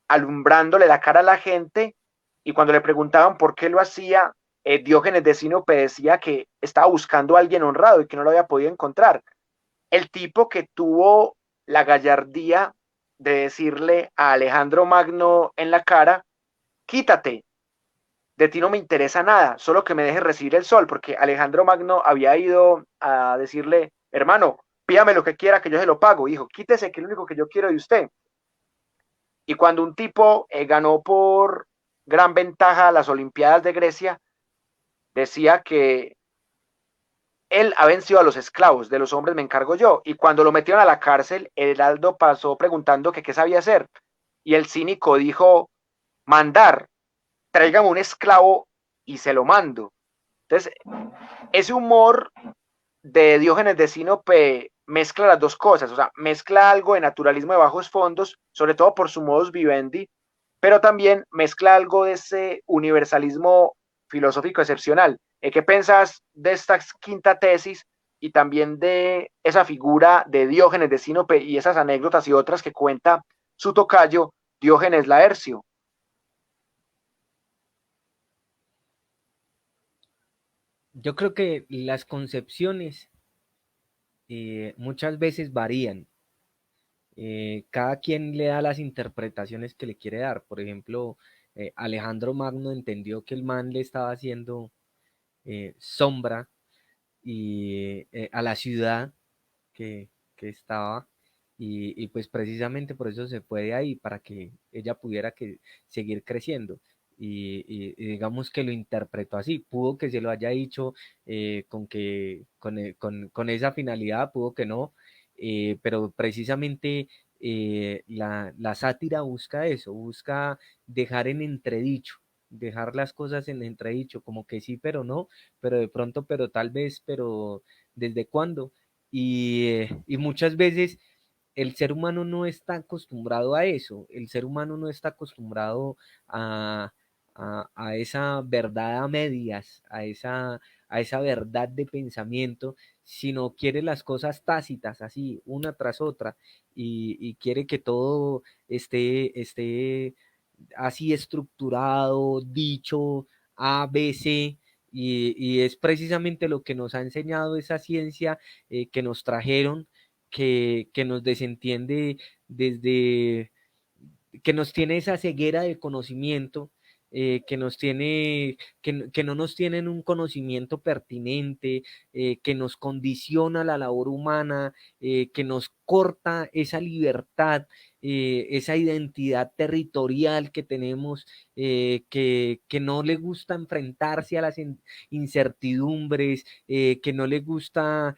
alumbrándole la cara a la gente, y cuando le preguntaban por qué lo hacía, Diógenes de Sinope decía que estaba buscando a alguien honrado y que no lo había podido encontrar. El tipo que tuvo la gallardía de decirle a Alejandro Magno en la cara, quítate, de ti no me interesa nada, solo que me dejes recibir el sol, porque Alejandro Magno había ido a decirle, hermano, pídame lo que quiera que yo se lo pago, hijo, quítese que es lo único que yo quiero de usted. Y cuando un tipo ganó por gran ventaja las Olimpiadas de Grecia, decía que él ha vencido a los esclavos, de los hombres me encargo yo. Y cuando lo metieron a la cárcel, el heraldo pasó preguntando que qué sabía hacer. Y el cínico dijo, mandar, tráigame un esclavo y se lo mando. Entonces, ese humor de Diógenes de Sinope mezcla las dos cosas, o sea, mezcla algo de naturalismo de bajos fondos, sobre todo por su modus vivendi, pero también mezcla algo de ese universalismo filosófico excepcional. ¿Qué pensás de esta quinta tesis y también de esa figura de Diógenes de Sinope y esas anécdotas y otras que cuenta su tocayo Diógenes Laercio? Yo creo que las concepciones muchas veces varían. Cada quien le da las interpretaciones que le quiere dar. Por ejemplo, Alejandro Magno entendió que el man le estaba haciendo sombra a la ciudad que estaba y pues precisamente por eso se fue de ahí, para que ella pudiera seguir creciendo. Y digamos que lo interpretó así, pudo que se lo haya dicho con esa finalidad, pudo que no, pero precisamente la sátira busca eso, busca dejar en entredicho, dejar las cosas en entredicho, como que sí, pero no, pero de pronto, pero tal vez, pero ¿desde cuándo? Y muchas veces el ser humano no está acostumbrado a eso, el ser humano no está acostumbrado a, a esa verdad a medias, a esa verdad de pensamiento, sino quiere las cosas tácitas, así, una tras otra, y quiere que todo esté así estructurado, dicho, A, B, C, y es precisamente lo que nos ha enseñado esa ciencia que nos trajeron, que nos desentiende desde, que nos tiene esa ceguera de conocimiento, que no nos tienen un conocimiento pertinente, que nos condiciona la labor humana, que nos corta esa libertad, esa identidad territorial que tenemos, que no le gusta enfrentarse a las incertidumbres, que no le gusta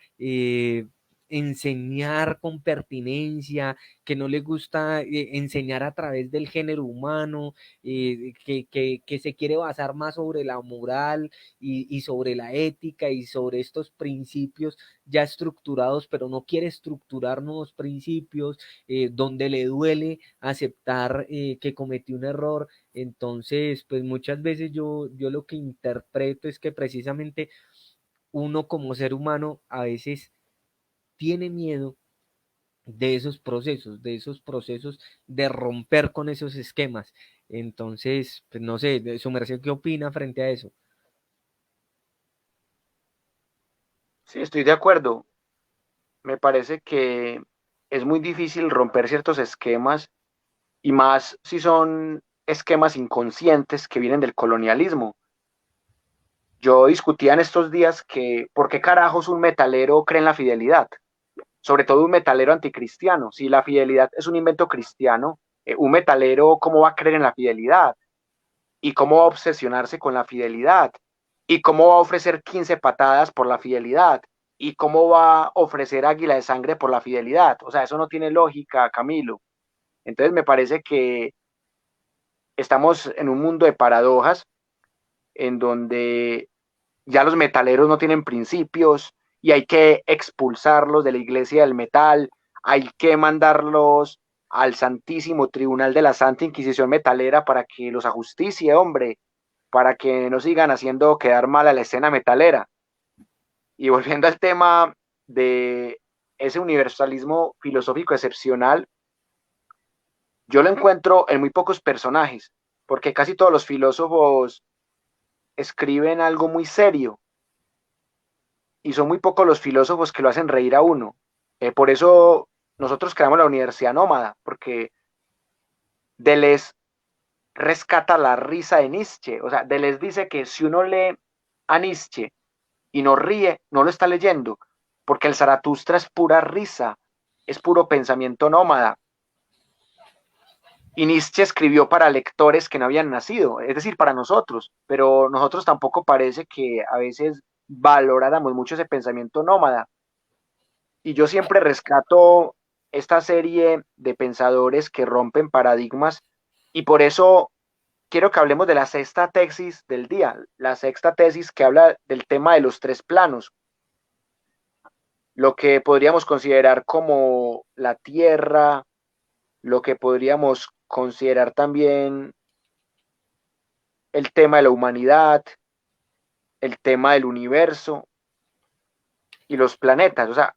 enseñar con pertinencia, que no le gusta enseñar a través del género humano, que se quiere basar más sobre la moral y sobre la ética y sobre estos principios ya estructurados, pero no quiere estructurar nuevos principios, donde le duele aceptar que cometió un error. Entonces, pues muchas veces yo lo que interpreto es que precisamente uno como ser humano a veces tiene miedo de esos procesos de romper con esos esquemas. Entonces, pues no sé, de su merced, ¿qué opina frente a eso? Sí, estoy de acuerdo. Me parece que es muy difícil romper ciertos esquemas y más si son esquemas inconscientes que vienen del colonialismo. Yo discutía en estos días que por qué carajos un metalero cree en la fidelidad, sobre todo un metalero anticristiano. Si la fidelidad es un invento cristiano, un metalero, ¿cómo va a creer en la fidelidad? ¿Y cómo va a obsesionarse con la fidelidad? ¿Y cómo va a ofrecer 15 patadas por la fidelidad? ¿Y cómo va a ofrecer águila de sangre por la fidelidad? O sea, eso no tiene lógica, Camilo. Entonces me parece que estamos en un mundo de paradojas en donde ya los metaleros no tienen principios y hay que expulsarlos de la iglesia del metal, hay que mandarlos al Santísimo Tribunal de la Santa Inquisición Metalera para que los ajusticie, hombre, para que no sigan haciendo quedar mal a la escena metalera. Y volviendo al tema de ese universalismo filosófico excepcional, yo lo encuentro en muy pocos personajes, porque casi todos los filósofos escriben algo muy serio y son muy pocos los filósofos que lo hacen reír a uno. Por eso nosotros creamos la Universidad Nómada, porque Deleuze rescata la risa de Nietzsche. O sea, Deleuze dice que si uno lee a Nietzsche y no ríe, no lo está leyendo, porque el Zaratustra es pura risa, es puro pensamiento nómada. Y Nietzsche escribió para lectores que no habían nacido, es decir, para nosotros, pero nosotros tampoco parece que a veces valoráramos mucho ese pensamiento nómada. Y yo siempre rescato esta serie de pensadores que rompen paradigmas y por eso quiero que hablemos de la sexta tesis del día, la sexta tesis que habla del tema de los tres planos, lo que podríamos considerar como la Tierra, lo que podríamos considerar también el tema de la humanidad, el tema del universo y los planetas. O sea,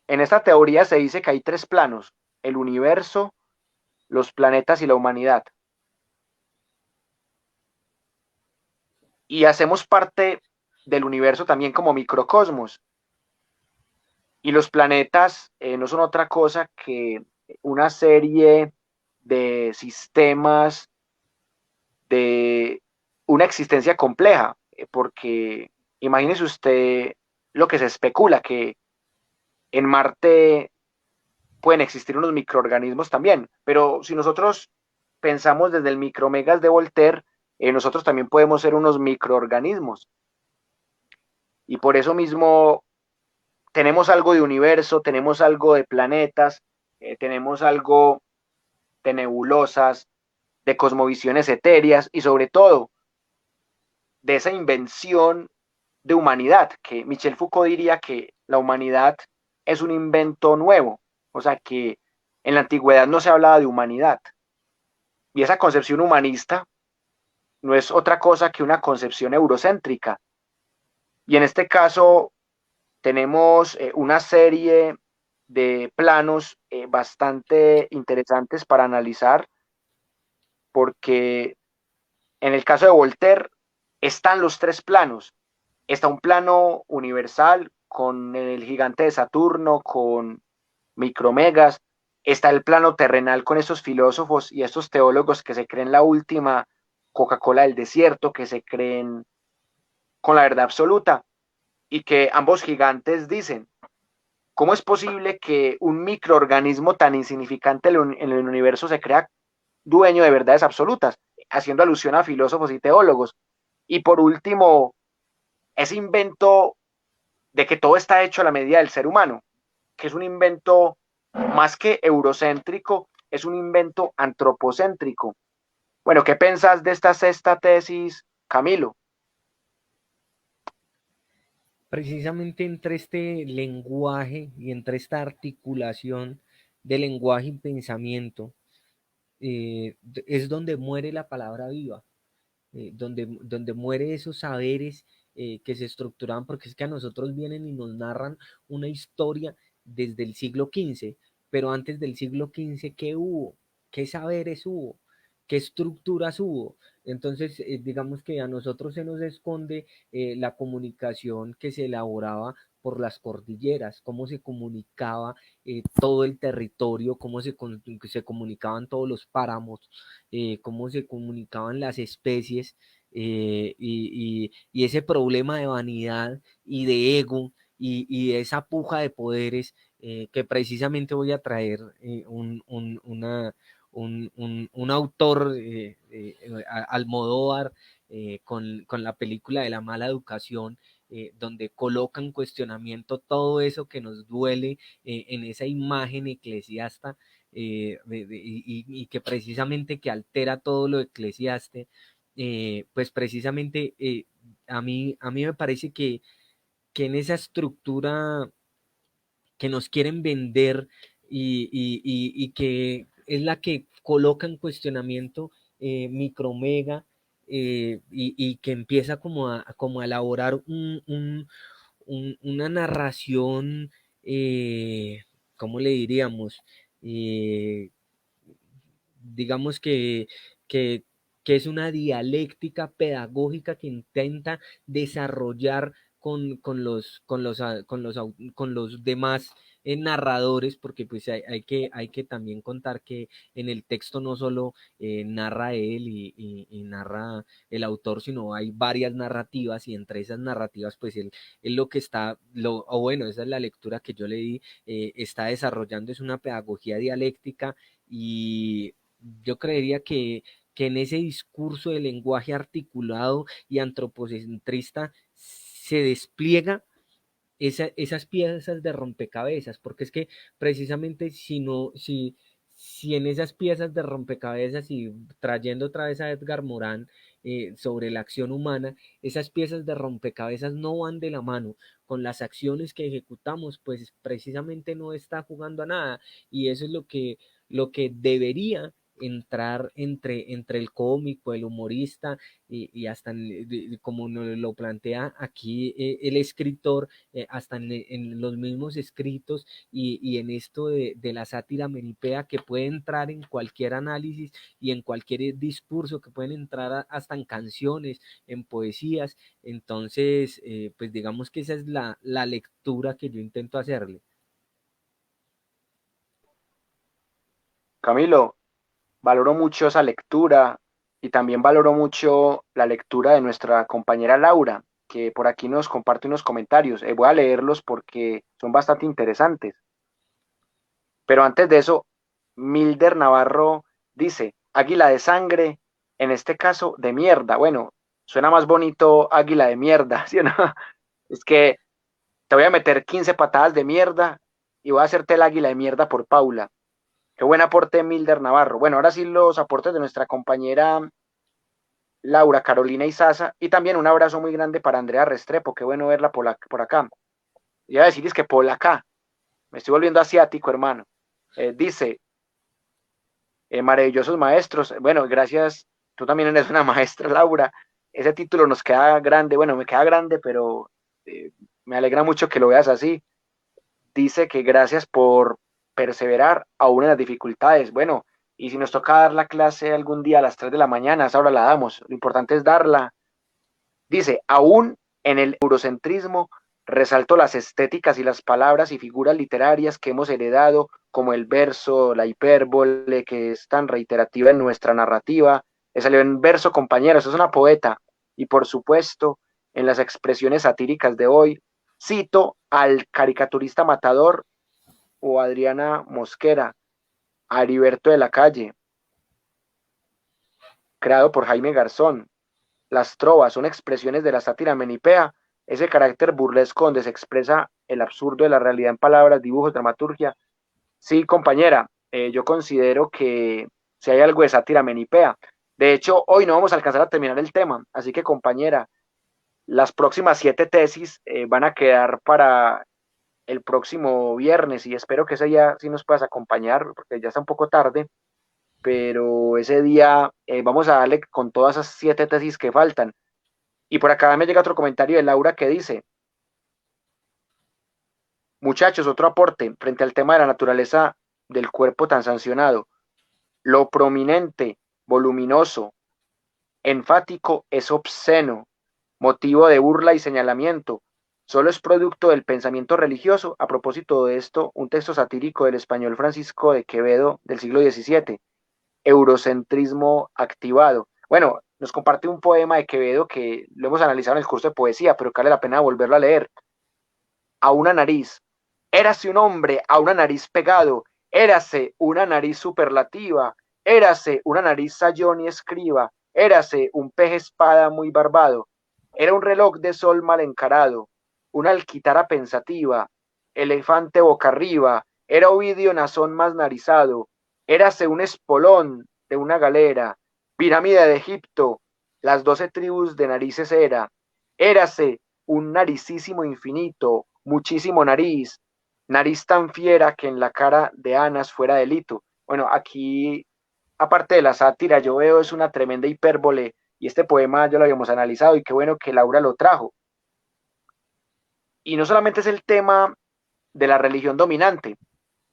en esta teoría se dice que hay tres planos, el universo, los planetas y la humanidad. Y hacemos parte del universo también como microcosmos. Y los planetas no son otra cosa que una serie de sistemas de una existencia compleja, porque imagínese usted lo que se especula, que en Marte pueden existir unos microorganismos también, pero si nosotros pensamos desde el micromegas de Voltaire, nosotros también podemos ser unos microorganismos. Y por eso mismo tenemos algo de universo, tenemos algo de planetas, tenemos algo de nebulosas, de cosmovisiones etéreas y sobre todo de esa invención de humanidad, que Michel Foucault diría que la humanidad es un invento nuevo, o sea que en la antigüedad no se hablaba de humanidad. Y esa concepción humanista no es otra cosa que una concepción eurocéntrica. Y en este caso tenemos una serie de planos bastante interesantes para analizar, porque en el caso de Voltaire están los tres planos. Está un plano universal con el gigante de Saturno, con micromegas. Está el plano terrenal con estos filósofos y estos teólogos que se creen la última Coca-Cola del desierto, que se creen con la verdad absoluta y que ambos gigantes dicen, ¿cómo es posible que un microorganismo tan insignificante en el universo se crea dueño de verdades absolutas? Haciendo alusión a filósofos y teólogos. Y por último, ese invento de que todo está hecho a la medida del ser humano, que es un invento más que eurocéntrico, es un invento antropocéntrico. Bueno, ¿qué pensás de esta sexta tesis, Camilo? Precisamente entre este lenguaje y entre esta articulación de lenguaje y pensamiento, es donde muere la palabra viva, donde muere esos saberes que se estructuraban, porque es que a nosotros vienen y nos narran una historia desde el siglo XV, pero antes del siglo XV, ¿qué hubo? ¿Qué saberes hubo? ¿Qué estructuras hubo? Entonces, digamos que a nosotros se nos esconde la comunicación que se elaboraba por las cordilleras, cómo se comunicaba todo el territorio, cómo se comunicaban todos los páramos, cómo se comunicaban las especies, y ese problema de vanidad y de ego y esa puja de poderes, que precisamente voy a traer un autor, Almodóvar, con la película de La Mala Educación, donde coloca en cuestionamiento todo eso que nos duele en esa imagen eclesiasta, y que precisamente que altera todo lo eclesiaste, pues precisamente a mí me parece que en esa estructura que nos quieren vender y que es la que coloca en cuestionamiento Micromega, y que empieza como a elaborar una narración, ¿cómo le diríamos? Eh, digamos que, que es una dialéctica pedagógica que intenta desarrollar con los demás narradores, porque pues hay que también contar que en el texto no solo narra él y narra el autor, sino hay varias narrativas, y entre esas narrativas pues él lo que está, o bueno, esa es la lectura que yo le di, está desarrollando es una pedagogía dialéctica. Y yo creería que en ese discurso de lenguaje articulado y antropocentrista se despliega esas piezas de rompecabezas, porque es que precisamente si en esas piezas de rompecabezas, y trayendo otra vez a Edgar Morán, sobre la acción humana, esas piezas de rompecabezas no van de la mano con las acciones que ejecutamos, pues precisamente no está jugando a nada, y eso es lo que debería entrar entre el cómico, el humorista y hasta como nos lo plantea aquí el escritor, hasta en los mismos escritos y en esto de la sátira menipea que puede entrar en cualquier análisis y en cualquier discurso, que pueden entrar hasta en canciones, en poesías. Entonces, pues digamos que esa es la lectura que yo intento hacerle. Camilo, valoro mucho esa lectura y también valoro mucho la lectura de nuestra compañera Laura, que por aquí nos comparte unos comentarios. Voy a leerlos porque son bastante interesantes. Pero antes de eso, Milder Navarro dice, águila de sangre, en este caso de mierda. Bueno, suena más bonito águila de mierda, ¿sí o no? Es que te voy a meter 15 patadas de mierda y voy a hacerte el águila de mierda por Paula. Qué buen aporte Milder Navarro. Bueno, ahora sí los aportes de nuestra compañera Laura, Carolina y Sasa. Y también un abrazo muy grande para Andrea Restrepo. Qué bueno verla por acá. Iba a decir es que por acá. Me estoy volviendo asiático, hermano. Dice, maravillosos maestros. Bueno, gracias. Tú también eres una maestra, Laura. Ese título nos queda grande. Bueno, me queda grande, pero me alegra mucho que lo veas así. Dice que gracias por perseverar aún en las dificultades. Bueno, y si nos toca dar la clase algún día a las 3 de la mañana, a esa hora la damos. Lo importante es darla. Dice, aún en el eurocentrismo, resalto las estéticas y las palabras y figuras literarias que hemos heredado, como el verso, la hipérbole, que es tan reiterativa en nuestra narrativa. Le salió en verso, compañero, eso es una poeta. Y por supuesto, en las expresiones satíricas de hoy, cito al caricaturista Matador o Adriana Mosquera, a Heriberto de la Calle, creado por Jaime Garzón. Las trovas son expresiones de la sátira menipea, ese carácter burlesco donde se expresa el absurdo de la realidad en palabras, dibujos, dramaturgia. Sí, compañera, yo considero que si hay algo de sátira menipea. De hecho, hoy no vamos a alcanzar a terminar el tema, así que compañera, las próximas 7 tesis van a quedar para el próximo viernes y espero que ese día sí nos puedas acompañar, porque ya está un poco tarde, pero ese día vamos a darle con todas esas 7 tesis que faltan. Y por acá me llega otro comentario de Laura que dice, muchachos, otro aporte frente al tema de la naturaleza del cuerpo tan sancionado. Lo prominente, voluminoso, enfático es obsceno, motivo de burla y señalamiento. Solo es producto del pensamiento religioso. A propósito de esto, un texto satírico del español Francisco de Quevedo del siglo XVII, Eurocentrismo activado. Bueno, nos comparte un poema de Quevedo que lo hemos analizado en el curso de poesía, pero que vale la pena volverlo a leer. A una nariz. Érase un hombre a una nariz pegado, érase una nariz superlativa, érase una nariz sayón y escriba, érase un peje espada muy barbado, era un reloj de sol mal encarado, una alquitara pensativa, elefante boca arriba, era Ovidio Nazón más narizado, érase un espolón de una galera, pirámide de Egipto, las 12 tribus de narices era, érase un naricísimo infinito, muchísimo nariz, nariz tan fiera que en la cara de Anas fuera delito. Bueno, aquí, aparte de la sátira, yo veo es una tremenda hipérbole y este poema ya lo habíamos analizado y qué bueno que Laura lo trajo. Y no solamente es el tema de la religión dominante,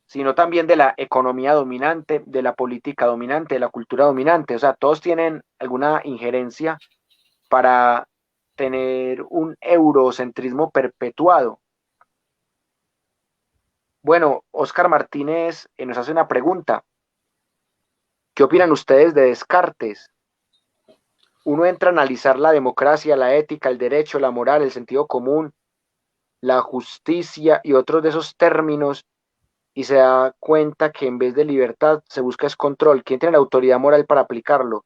sino también de la economía dominante, de la política dominante, de la cultura dominante. O sea, todos tienen alguna injerencia para tener un eurocentrismo perpetuado. Bueno, Oscar Martínez nos hace una pregunta. ¿Qué opinan ustedes de Descartes? Uno entra a analizar la democracia, la ética, el derecho, la moral, el sentido común, la justicia y otros de esos términos y se da cuenta que en vez de libertad se busca es control. ¿Quién tiene la autoridad moral para aplicarlo?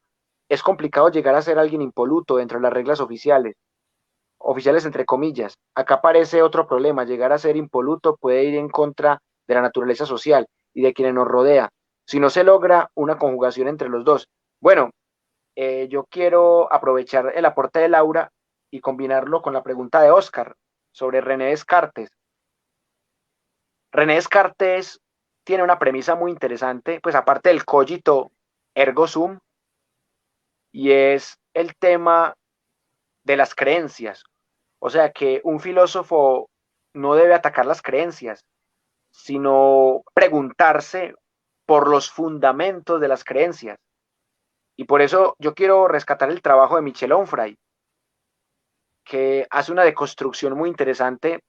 Es complicado llegar a ser alguien impoluto dentro de las reglas oficiales, oficiales entre comillas. Acá aparece otro problema. Llegar a ser impoluto puede ir en contra de la naturaleza social y de quienes nos rodea, si no se logra una conjugación entre los dos. Bueno, yo quiero aprovechar el aporte de Laura y combinarlo con la pregunta de Oscar sobre René Descartes. René Descartes tiene una premisa muy interesante, pues aparte del cogito, ergo sum, y es el tema de las creencias. O sea que un filósofo no debe atacar las creencias, sino preguntarse por los fundamentos de las creencias. Y por eso yo quiero rescatar el trabajo de Michel Onfray, que hace una deconstrucción muy interesante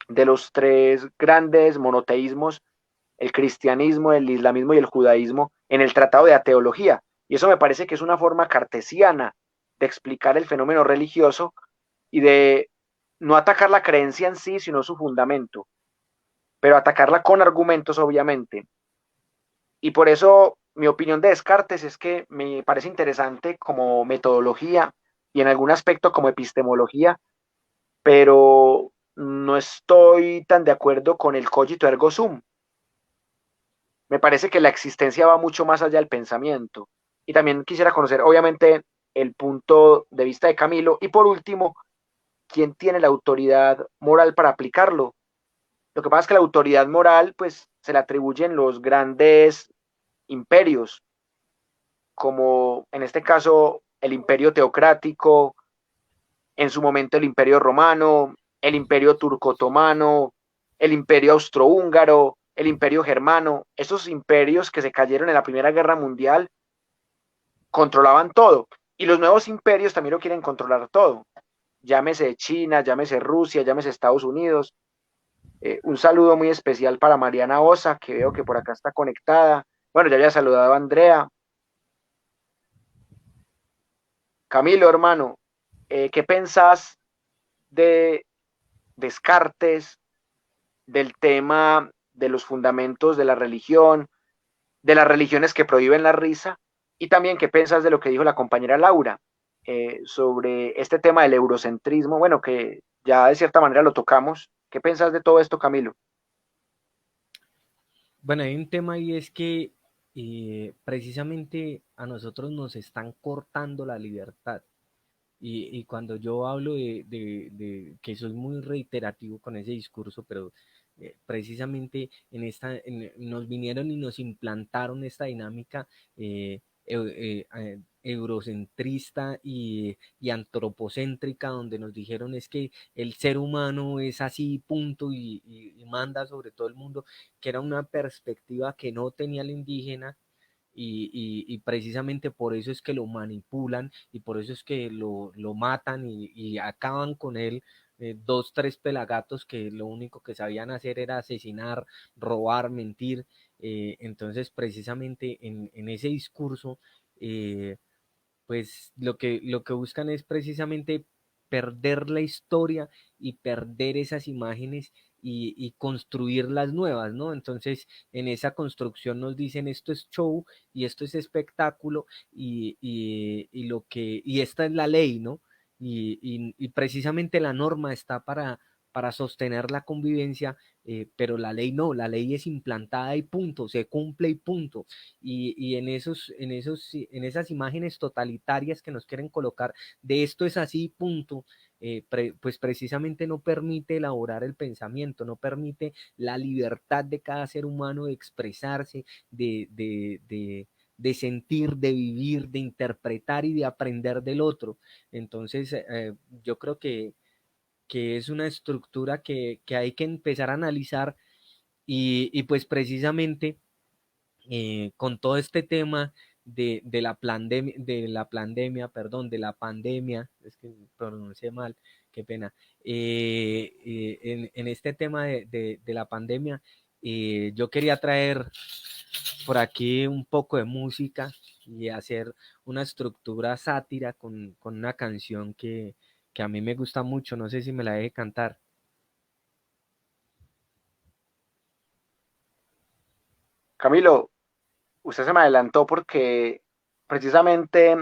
de los tres grandes monoteísmos, el cristianismo, el islamismo y el judaísmo, en el Tratado de Ateología. Y eso me parece que es una forma cartesiana de explicar el fenómeno religioso y de no atacar la creencia en sí, sino su fundamento, pero atacarla con argumentos, obviamente. Y por eso mi opinión de Descartes es que me parece interesante como metodología y en algún aspecto como epistemología, pero no estoy tan de acuerdo con el cogito ergo sum. Me parece que la existencia va mucho más allá del pensamiento. Y también quisiera conocer, obviamente, el punto de vista de Camilo. Y por último, ¿quién tiene la autoridad moral para aplicarlo? Lo que pasa es que la autoridad moral, pues, se le atribuyen los grandes imperios, como en este caso el imperio teocrático, en su momento el imperio romano, el imperio turco-otomano, el imperio austrohúngaro, el imperio germano. Esos imperios que se cayeron en la Primera Guerra Mundial controlaban todo. Y los nuevos imperios también lo quieren controlar todo. Llámese China, llámese Rusia, llámese Estados Unidos. Un saludo muy especial para Mariana Osa, que veo que por acá está conectada. Bueno, ya había saludado a Andrea. Camilo, hermano, ¿qué pensás de Descartes, del tema de los fundamentos de la religión, de las religiones que prohíben la risa? Y también, ¿qué piensas de lo que dijo la compañera Laura sobre este tema del eurocentrismo? Bueno, que ya de cierta manera lo tocamos. ¿Qué piensas de todo esto, Camilo? Bueno, hay un tema y es que precisamente a nosotros nos están cortando la libertad. Y cuando yo hablo de que soy muy reiterativo con ese discurso, pero precisamente nos vinieron y nos implantaron esta dinámica eurocentrista y antropocéntrica, donde nos dijeron es que el ser humano es así, punto, y manda sobre todo el mundo, que era una perspectiva que no tenía el indígena y precisamente por eso es que lo manipulan y por eso es que lo matan y acaban con él. Dos, tres pelagatos que lo único que sabían hacer era asesinar, robar, mentir. Entonces, precisamente en ese discurso, eh, pues lo que buscan es precisamente perder la historia y perder esas imágenes y construir las nuevas, ¿no? Entonces, en esa construcción nos dicen esto es show y esto es espectáculo y esta es la ley, ¿no? Y precisamente la norma está para sostener la convivencia, pero la ley no, la ley es implantada y punto, se cumple y punto. Y en esas imágenes totalitarias que nos quieren colocar de esto es así, punto, pues precisamente no permite elaborar el pensamiento, no permite la libertad de cada ser humano de expresarse, de sentir, de vivir, de interpretar y de aprender del otro. Entonces, yo creo que es una estructura que hay que empezar a analizar y pues precisamente con todo este tema de la pandemia, perdón, de la pandemia, es que pronuncié mal, qué pena, en este tema de la pandemia, yo quería traer por aquí un poco de música y hacer una estructura sátira con una canción que a mí me gusta mucho, no sé si me la deje cantar. Camilo, usted se me adelantó porque precisamente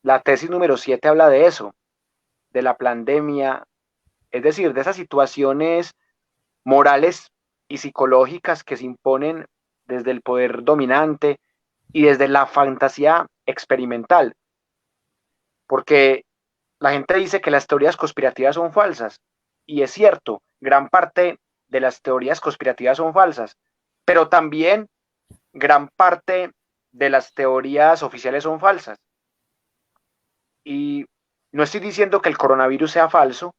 la tesis número 7 habla de eso, de la pandemia, es decir, de esas situaciones morales y psicológicas que se imponen desde el poder dominante y desde la fantasía experimental, porque la gente dice que las teorías conspirativas son falsas, y es cierto, gran parte de las teorías conspirativas son falsas, pero también gran parte de las teorías oficiales son falsas. Y no estoy diciendo que el coronavirus sea falso,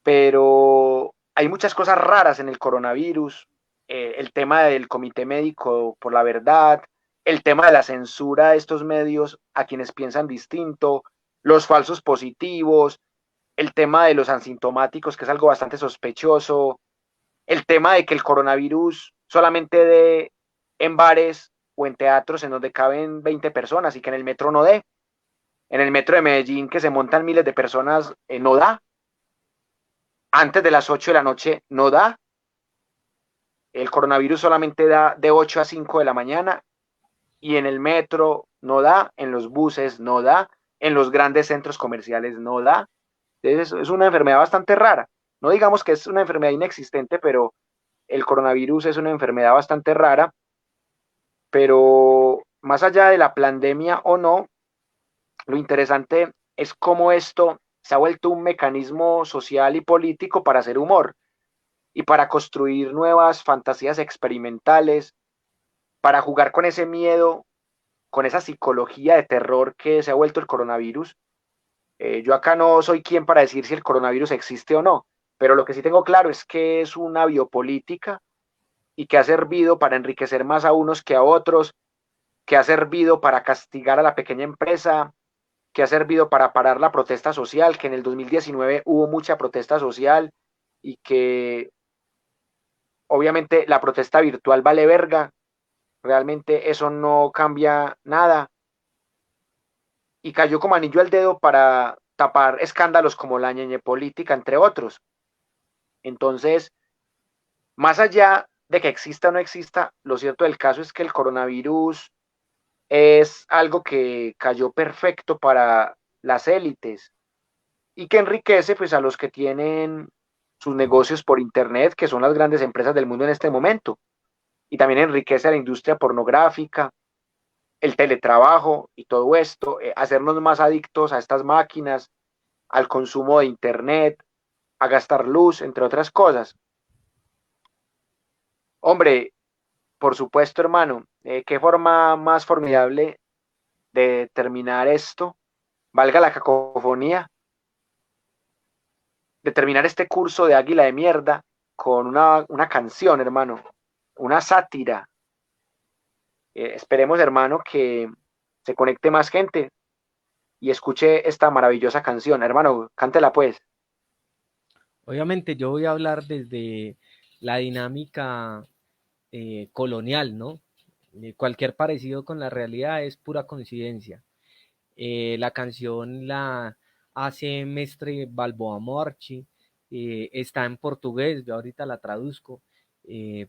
pero hay muchas cosas raras en el coronavirus. El tema del Comité Médico por la Verdad, el tema de la censura de estos medios a quienes piensan distinto, los falsos positivos, el tema de los asintomáticos, que es algo bastante sospechoso, el tema de que el coronavirus solamente dé en bares o en teatros en donde caben 20 personas y que en el metro no dé. En el metro de Medellín, que se montan miles de personas, no da. Antes de las 8 de la noche no da. El coronavirus solamente da de 8 a 5 de la mañana y en el metro no da, en los buses no da, en los grandes centros comerciales no da. Entonces es una enfermedad bastante rara. No digamos que es una enfermedad inexistente, pero el coronavirus es una enfermedad bastante rara. Pero más allá de la pandemia o no, lo interesante es cómo esto se ha vuelto un mecanismo social y político para hacer humor y para construir nuevas fantasías experimentales, para jugar con ese miedo, con esa psicología de terror que se ha vuelto el coronavirus. Yo acá no soy quien para decir si el coronavirus existe o no, pero lo que sí tengo claro es que es una biopolítica y que ha servido para enriquecer más a unos que a otros, que ha servido para castigar a la pequeña empresa, que ha servido para parar la protesta social, que en el 2019 hubo mucha protesta social y que obviamente la protesta virtual vale verga, realmente eso no cambia nada y cayó como anillo al dedo para tapar escándalos como la ñeñe política, entre otros. Entonces, más allá de que exista o no exista, lo cierto del caso es que el coronavirus es algo que cayó perfecto para las élites y que enriquece pues a los que tienen sus negocios por internet, que son las grandes empresas del mundo en este momento, y también enriquece a la industria pornográfica, el teletrabajo y todo esto, hacernos más adictos a estas máquinas, al consumo de internet, a gastar luz, entre otras cosas. Hombre, por supuesto, hermano, qué forma más formidable de terminar esto, valga la cacofonía, de terminar este curso de Águila de Mierda con una canción, hermano, una sátira. Esperemos, hermano, que se conecte más gente y escuche esta maravillosa canción. Hermano, cántela pues. Obviamente yo voy a hablar desde la dinámica colonial, ¿no? Cualquier parecido con la realidad es pura coincidencia. La canción la hace Mestre Balboa Morchi, está en portugués, yo ahorita la traduzco,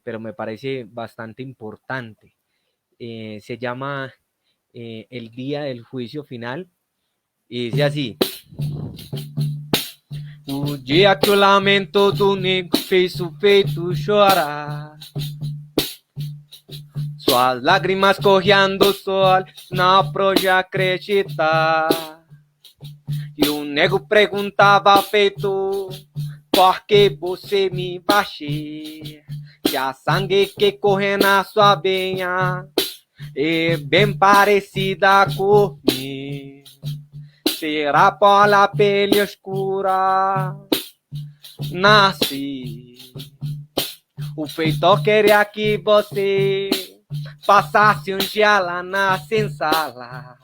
pero me parece bastante importante. Se llama El Día del Juicio Final y dice así: o dia que o lamento do negro fez o peito chorar, suas lágrimas correndo sol não pôde acreditar. E o nego perguntava feito: por que você me baixei? Que a sangue que corre na sua veia é bem parecida comigo. Será por la pele escura nasci. O feitor queria que você passasse um dia lá na senzala,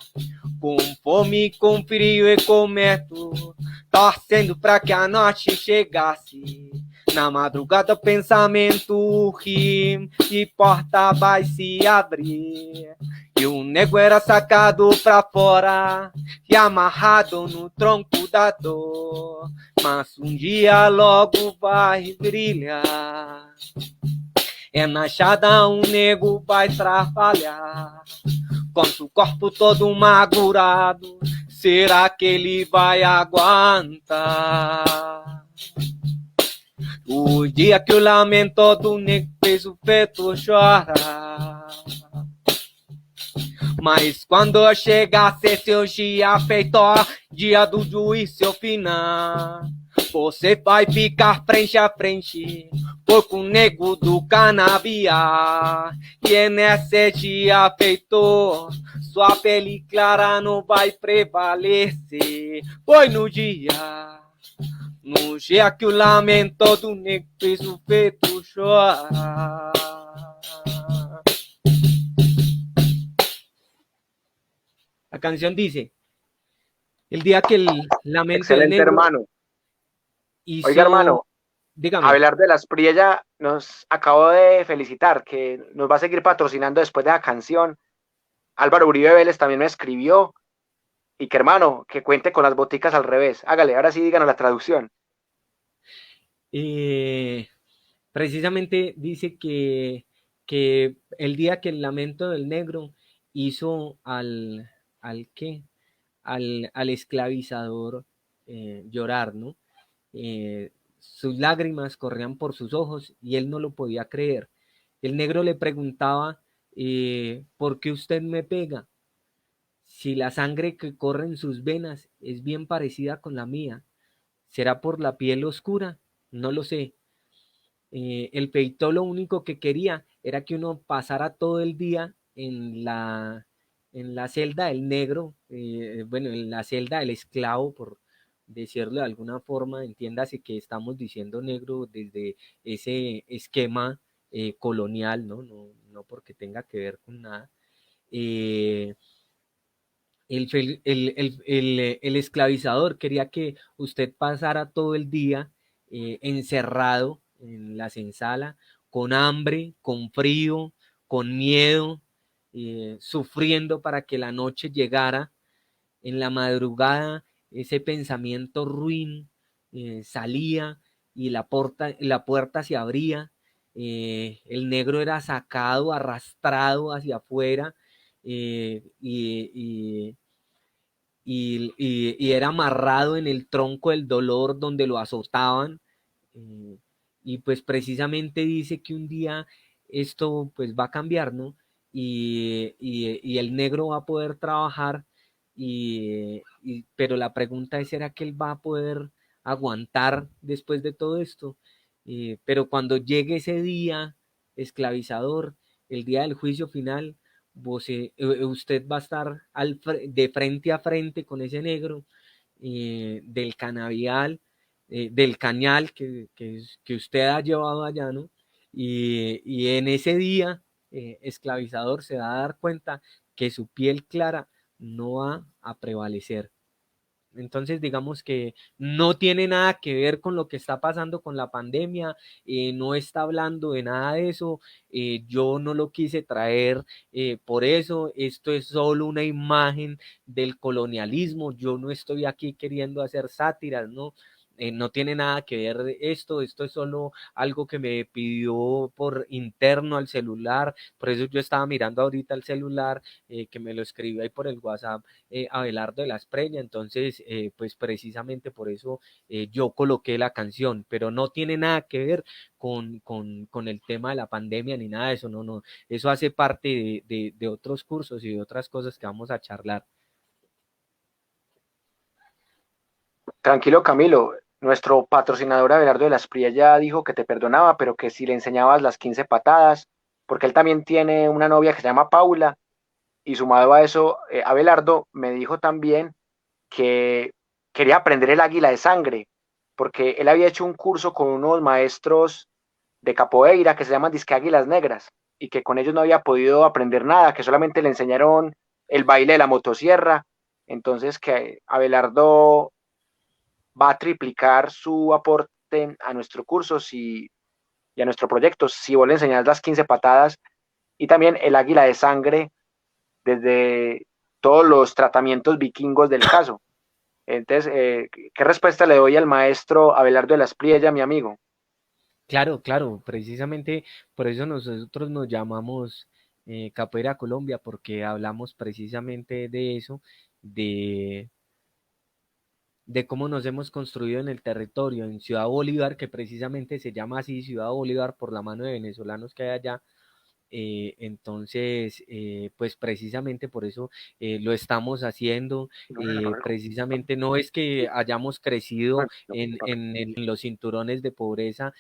com fome, com frio e com medo, torcendo pra que a noite chegasse. Na madrugada o pensamento ri e porta vai se abrir. E o nego era sacado pra fora e amarrado no tronco da dor. Mas um dia logo vai brilhar. É na enxada um nego vai trabalhar, com o corpo todo magurado, será que ele vai aguentar? O dia que o lamento do nego fez o peito chorar. Mas quando chegasse seu dia feito, dia do juízo final, você vai ficar frente a frente Porque o nego do canavia, que nesse dia feito, sua pele clara não vai prevalecer. Foi no dia que o lamento do negro fez o peito chorar. La canción dice, el día que el lamento del Excelente, negro hermano. Oiga, hizo, hermano, dígame, Abelardo de las Priella nos acabó de felicitar que nos va a seguir patrocinando después de la canción. Álvaro Uribe Vélez también me escribió y que hermano, que cuente con las boticas al revés. Hágale, ahora sí díganos la traducción. eh, precisamente dice que el día que el lamento del negro hizo al ¿qué? Al esclavizador llorar, ¿no? Sus lágrimas corrían por sus ojos y él no lo podía creer. El negro le preguntaba, ¿por qué usted me pega? Si la sangre que corre en sus venas es bien parecida con la mía, ¿será por la piel oscura? No lo sé. El peito lo único que quería era que uno pasara todo el día en la celda del negro, bueno, en la celda del esclavo, por decirlo de alguna forma, entiéndase que estamos diciendo negro desde ese esquema colonial, ¿no? No, no porque tenga que ver con nada. Eh, el esclavizador quería que usted pasara todo el día encerrado en la senzala, con hambre, con frío, con miedo, sufriendo para que la noche llegara. En la madrugada, ese pensamiento ruin salía y la puerta se abría. El negro era sacado, arrastrado hacia afuera y era amarrado en el tronco del dolor donde lo azotaban. eh, y pues precisamente dice que un día esto pues va a cambiar, ¿no? Y el negro va a poder trabajar, pero la pregunta es, ¿será que él va a poder aguantar después de todo esto? Pero cuando llegue ese día esclavizador, el día del juicio final, usted va a estar de frente a frente con ese negro del canavial, del cañal que usted ha llevado allá, ¿no? Y en ese día esclavizador se va a dar cuenta que su piel clara no va a prevalecer. Entonces, digamos que no tiene nada que ver con lo que está pasando con la pandemia, no está hablando de nada de eso, yo no lo quise traer por eso, esto es solo una imagen del colonialismo, yo no estoy aquí queriendo hacer sátiras, ¿no? No tiene nada que ver de esto es solo algo que me pidió por interno al celular, por eso yo estaba mirando ahorita el celular, que me lo escribió ahí por el WhatsApp Abelardo de las Preñas, entonces pues precisamente por eso yo coloqué la canción, pero no tiene nada que ver con el tema de la pandemia ni nada de eso, no, no, eso hace parte de otros cursos y de otras cosas que vamos a charlar. Tranquilo, Camilo. Nuestro patrocinador Abelardo de las Priella dijo que te perdonaba, pero que si le enseñabas las 15 patadas, porque él también tiene una novia que se llama Paula, y sumado a eso, Abelardo me dijo también que quería aprender el águila de sangre, porque él había hecho un curso con unos maestros de capoeira que se llaman disque águilas negras, y que con ellos no había podido aprender nada, que solamente le enseñaron el baile de la motosierra. Entonces que Abelardo va a triplicar su aporte a nuestro curso y a nuestro proyecto si vos le enseñás las 15 patadas y también el águila de sangre desde todos los tratamientos vikingos del caso. Entonces, ¿qué respuesta le doy al maestro Abelardo de las Priella, mi amigo? Claro, claro, precisamente por eso nosotros nos llamamos Capoeira Colombia, porque hablamos precisamente de eso, de de cómo nos hemos construido en el territorio, en Ciudad Bolívar, que precisamente se llama así, Ciudad Bolívar, por la mano de venezolanos que hay allá, Entonces, pues precisamente por eso lo estamos haciendo. Precisamente no es que hayamos crecido en los cinturones de pobreza,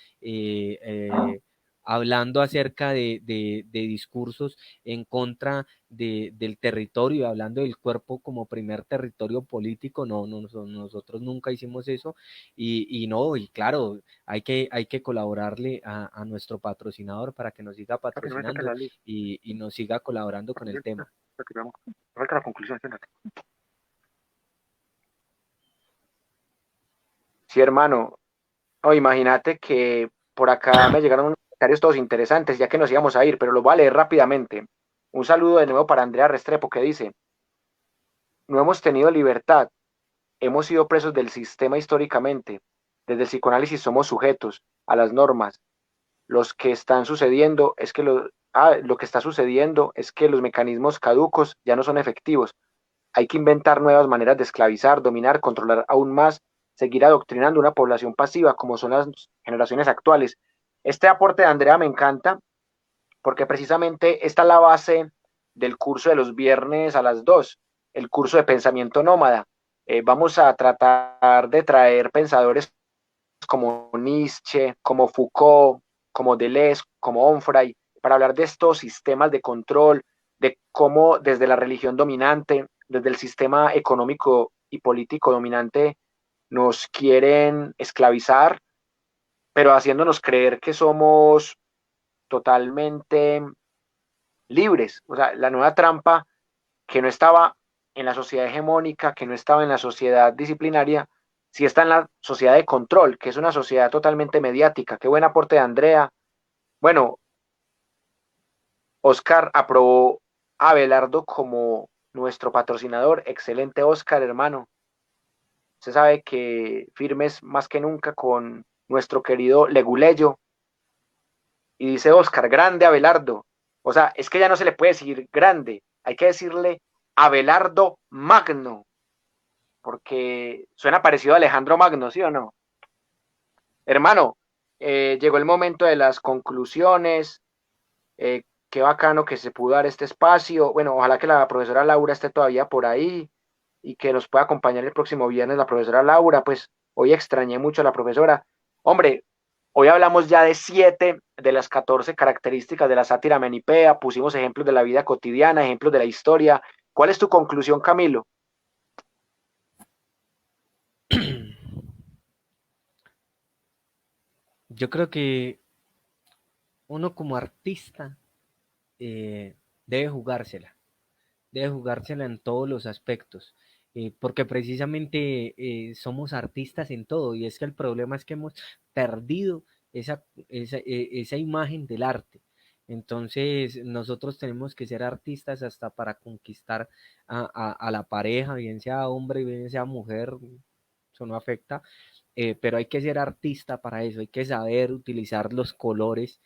hablando acerca de discursos en contra del territorio, hablando del cuerpo como primer territorio político. No, no, nosotros nunca hicimos eso. Y no, y claro, hay que colaborarle a nuestro patrocinador para que nos siga patrocinando y nos siga colaborando con el tema. Sí, hermano. Oh, imagínate que por acá me llegaron unos comentarios todos interesantes, ya que nos íbamos a ir, pero los voy a leer rápidamente. Un saludo de nuevo para Andrea Restrepo, que dice: no hemos tenido libertad, hemos sido presos del sistema históricamente. Desde el psicoanálisis somos sujetos a las normas. Los que están sucediendo es que lo que está sucediendo es que los mecanismos caducos ya no son efectivos. Hay que inventar nuevas maneras de esclavizar, dominar, controlar aún más, seguir adoctrinando una población pasiva como son las generaciones actuales. Este aporte de Andrea me encanta porque precisamente esta es la base del curso de los viernes a las 2, el curso de pensamiento nómada. Vamos a tratar de traer pensadores como Nietzsche, como Foucault, como Deleuze, como Onfray, para hablar de estos sistemas de control, de cómo desde la religión dominante, desde el sistema económico y político dominante, nos quieren esclavizar, pero haciéndonos creer que somos totalmente libres. O sea, la nueva trampa que no estaba en la sociedad hegemónica, que no estaba en la sociedad disciplinaria, sí está en la sociedad de control, que es una sociedad totalmente mediática. Qué buen aporte de Andrea. Bueno, Oscar aprobó a Abelardo como nuestro patrocinador. Excelente, Oscar, hermano. Usted sabe que firmes más que nunca con nuestro querido Leguleyo. Y dice Oscar, grande Abelardo. O sea, es que ya no se le puede decir grande, hay que decirle Abelardo Magno, porque suena parecido a Alejandro Magno, ¿sí o no? Hermano, llegó el momento de las conclusiones. Qué bacano que se pudo dar este espacio. Bueno, ojalá que la profesora Laura esté todavía por ahí y que nos pueda acompañar el próximo viernes la profesora Laura. Pues hoy extrañé mucho a la profesora. Hombre, hoy hablamos ya de 7 de las 14 características de la sátira menipea. Pusimos ejemplos de la vida cotidiana, ejemplos de la historia. ¿Cuál es tu conclusión, Camilo? Yo creo que uno como artista debe jugársela, en todos los aspectos, porque precisamente somos artistas en todo, y es que el problema es que hemos perdido esa imagen del arte. Entonces nosotros tenemos que ser artistas hasta para conquistar a la pareja, bien sea hombre, bien sea mujer, eso no afecta, pero hay que ser artista para eso, hay que saber utilizar los colores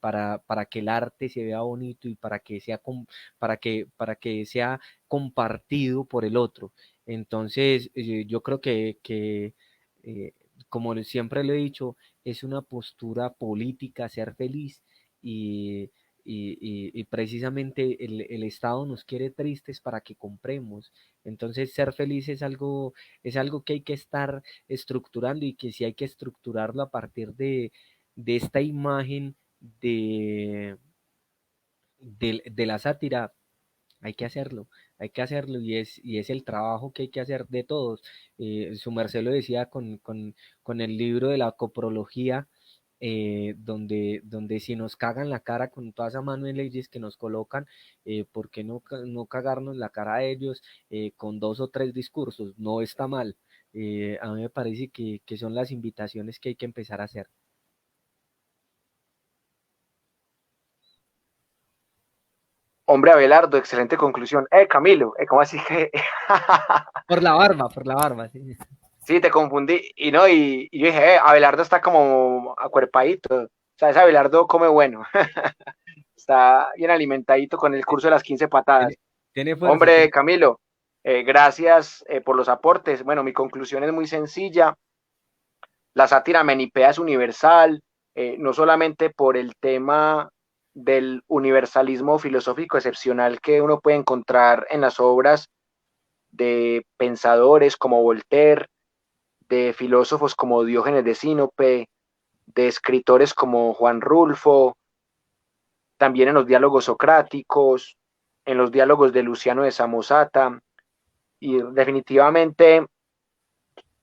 para que el arte se vea bonito y para que sea compartido por el otro. Entonces, yo creo eh, como siempre lo he dicho, es una postura política ser feliz y, y precisamente el Estado nos quiere tristes para que compremos. Entonces, ser feliz es algo que hay que estar estructurando, y que si hay que estructurarlo a partir de esta imagen de, de la sátira, hay que hacerlo, y es el trabajo que hay que hacer de todos. Su merced lo decía con el libro de la coprología, donde si nos cagan la cara con toda esa mano de leyes que nos colocan, ¿por qué no cagarnos la cara a ellos con dos o tres discursos? No está mal. A mí me parece que son las invitaciones que hay que empezar a hacer. Hombre, Abelardo, excelente conclusión. Camilo, ¿cómo así que? Por la barba, sí. Sí, te confundí. Y no, y yo dije, Abelardo está como acuerpadito. O sea, ese Abelardo come bueno. Está bien alimentadito con el curso de las 15 patadas. Tiene, tiene fuerza, Hombre, tiene. Camilo, gracias por los aportes. Bueno, mi conclusión es muy sencilla. La sátira menipea es universal, no solamente por el tema del universalismo filosófico excepcional que uno puede encontrar en las obras de pensadores como Voltaire, de filósofos como Diógenes de Sinope, de escritores como Juan Rulfo, también en los diálogos socráticos, en los diálogos de Luciano de Samosata, y definitivamente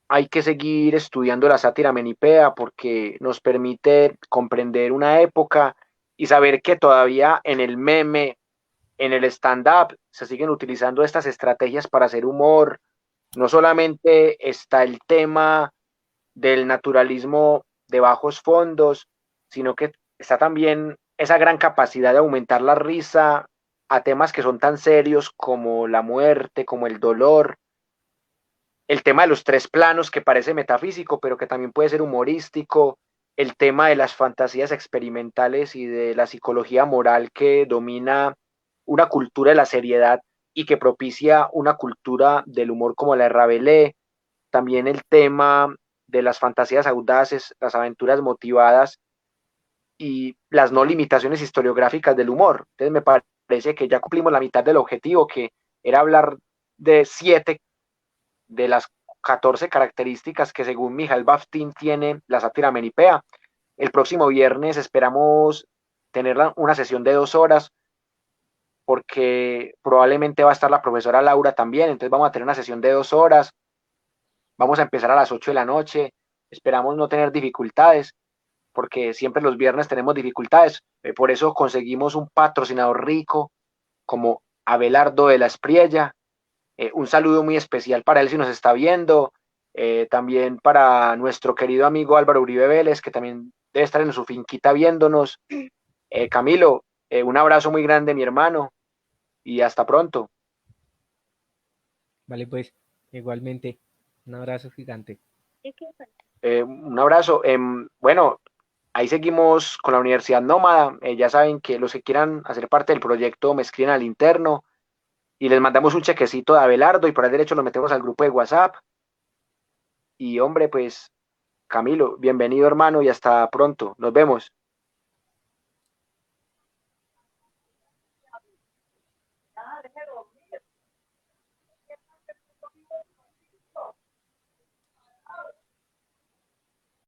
hay que seguir estudiando la sátira menipea porque nos permite comprender una época y saber que todavía en el meme, en el stand-up, se siguen utilizando estas estrategias para hacer humor. No solamente está el tema del naturalismo de bajos fondos, sino que está también esa gran capacidad de aumentar la risa a temas que son tan serios como la muerte, como el dolor, el tema de los tres planos que parece metafísico, pero que también puede ser humorístico, el tema de las fantasías experimentales y de la psicología moral que domina una cultura de la seriedad y que propicia una cultura del humor como la de Rabelais, también el tema de las fantasías audaces, las aventuras motivadas y las no limitaciones historiográficas del humor. Entonces me parece que ya cumplimos la mitad del objetivo, que era hablar de 7 de las 14 características que según Mijail Baftin tiene la sátira menipea. El próximo viernes esperamos tener una sesión de 2 horas porque probablemente va a estar la profesora Laura también, entonces vamos a tener una sesión de 2 horas, vamos a empezar a las 8 de la noche, esperamos no tener dificultades porque siempre los viernes tenemos dificultades, por eso conseguimos un patrocinador rico como Abelardo de la Espriella. Un saludo muy especial para él si nos está viendo. También para nuestro querido amigo Álvaro Uribe Vélez, que también debe estar en su finquita viéndonos. Camilo, un abrazo muy grande, mi hermano, y hasta pronto. Vale, pues, igualmente, un abrazo gigante. Un abrazo. Bueno, ahí seguimos con la Universidad Nómada. Ya saben que los que quieran hacer parte del proyecto me escriben al interno y les mandamos un chequecito de Abelardo y por el derecho lo metemos al grupo de WhatsApp. Y hombre, pues Camilo, bienvenido hermano y hasta pronto. Nos vemos.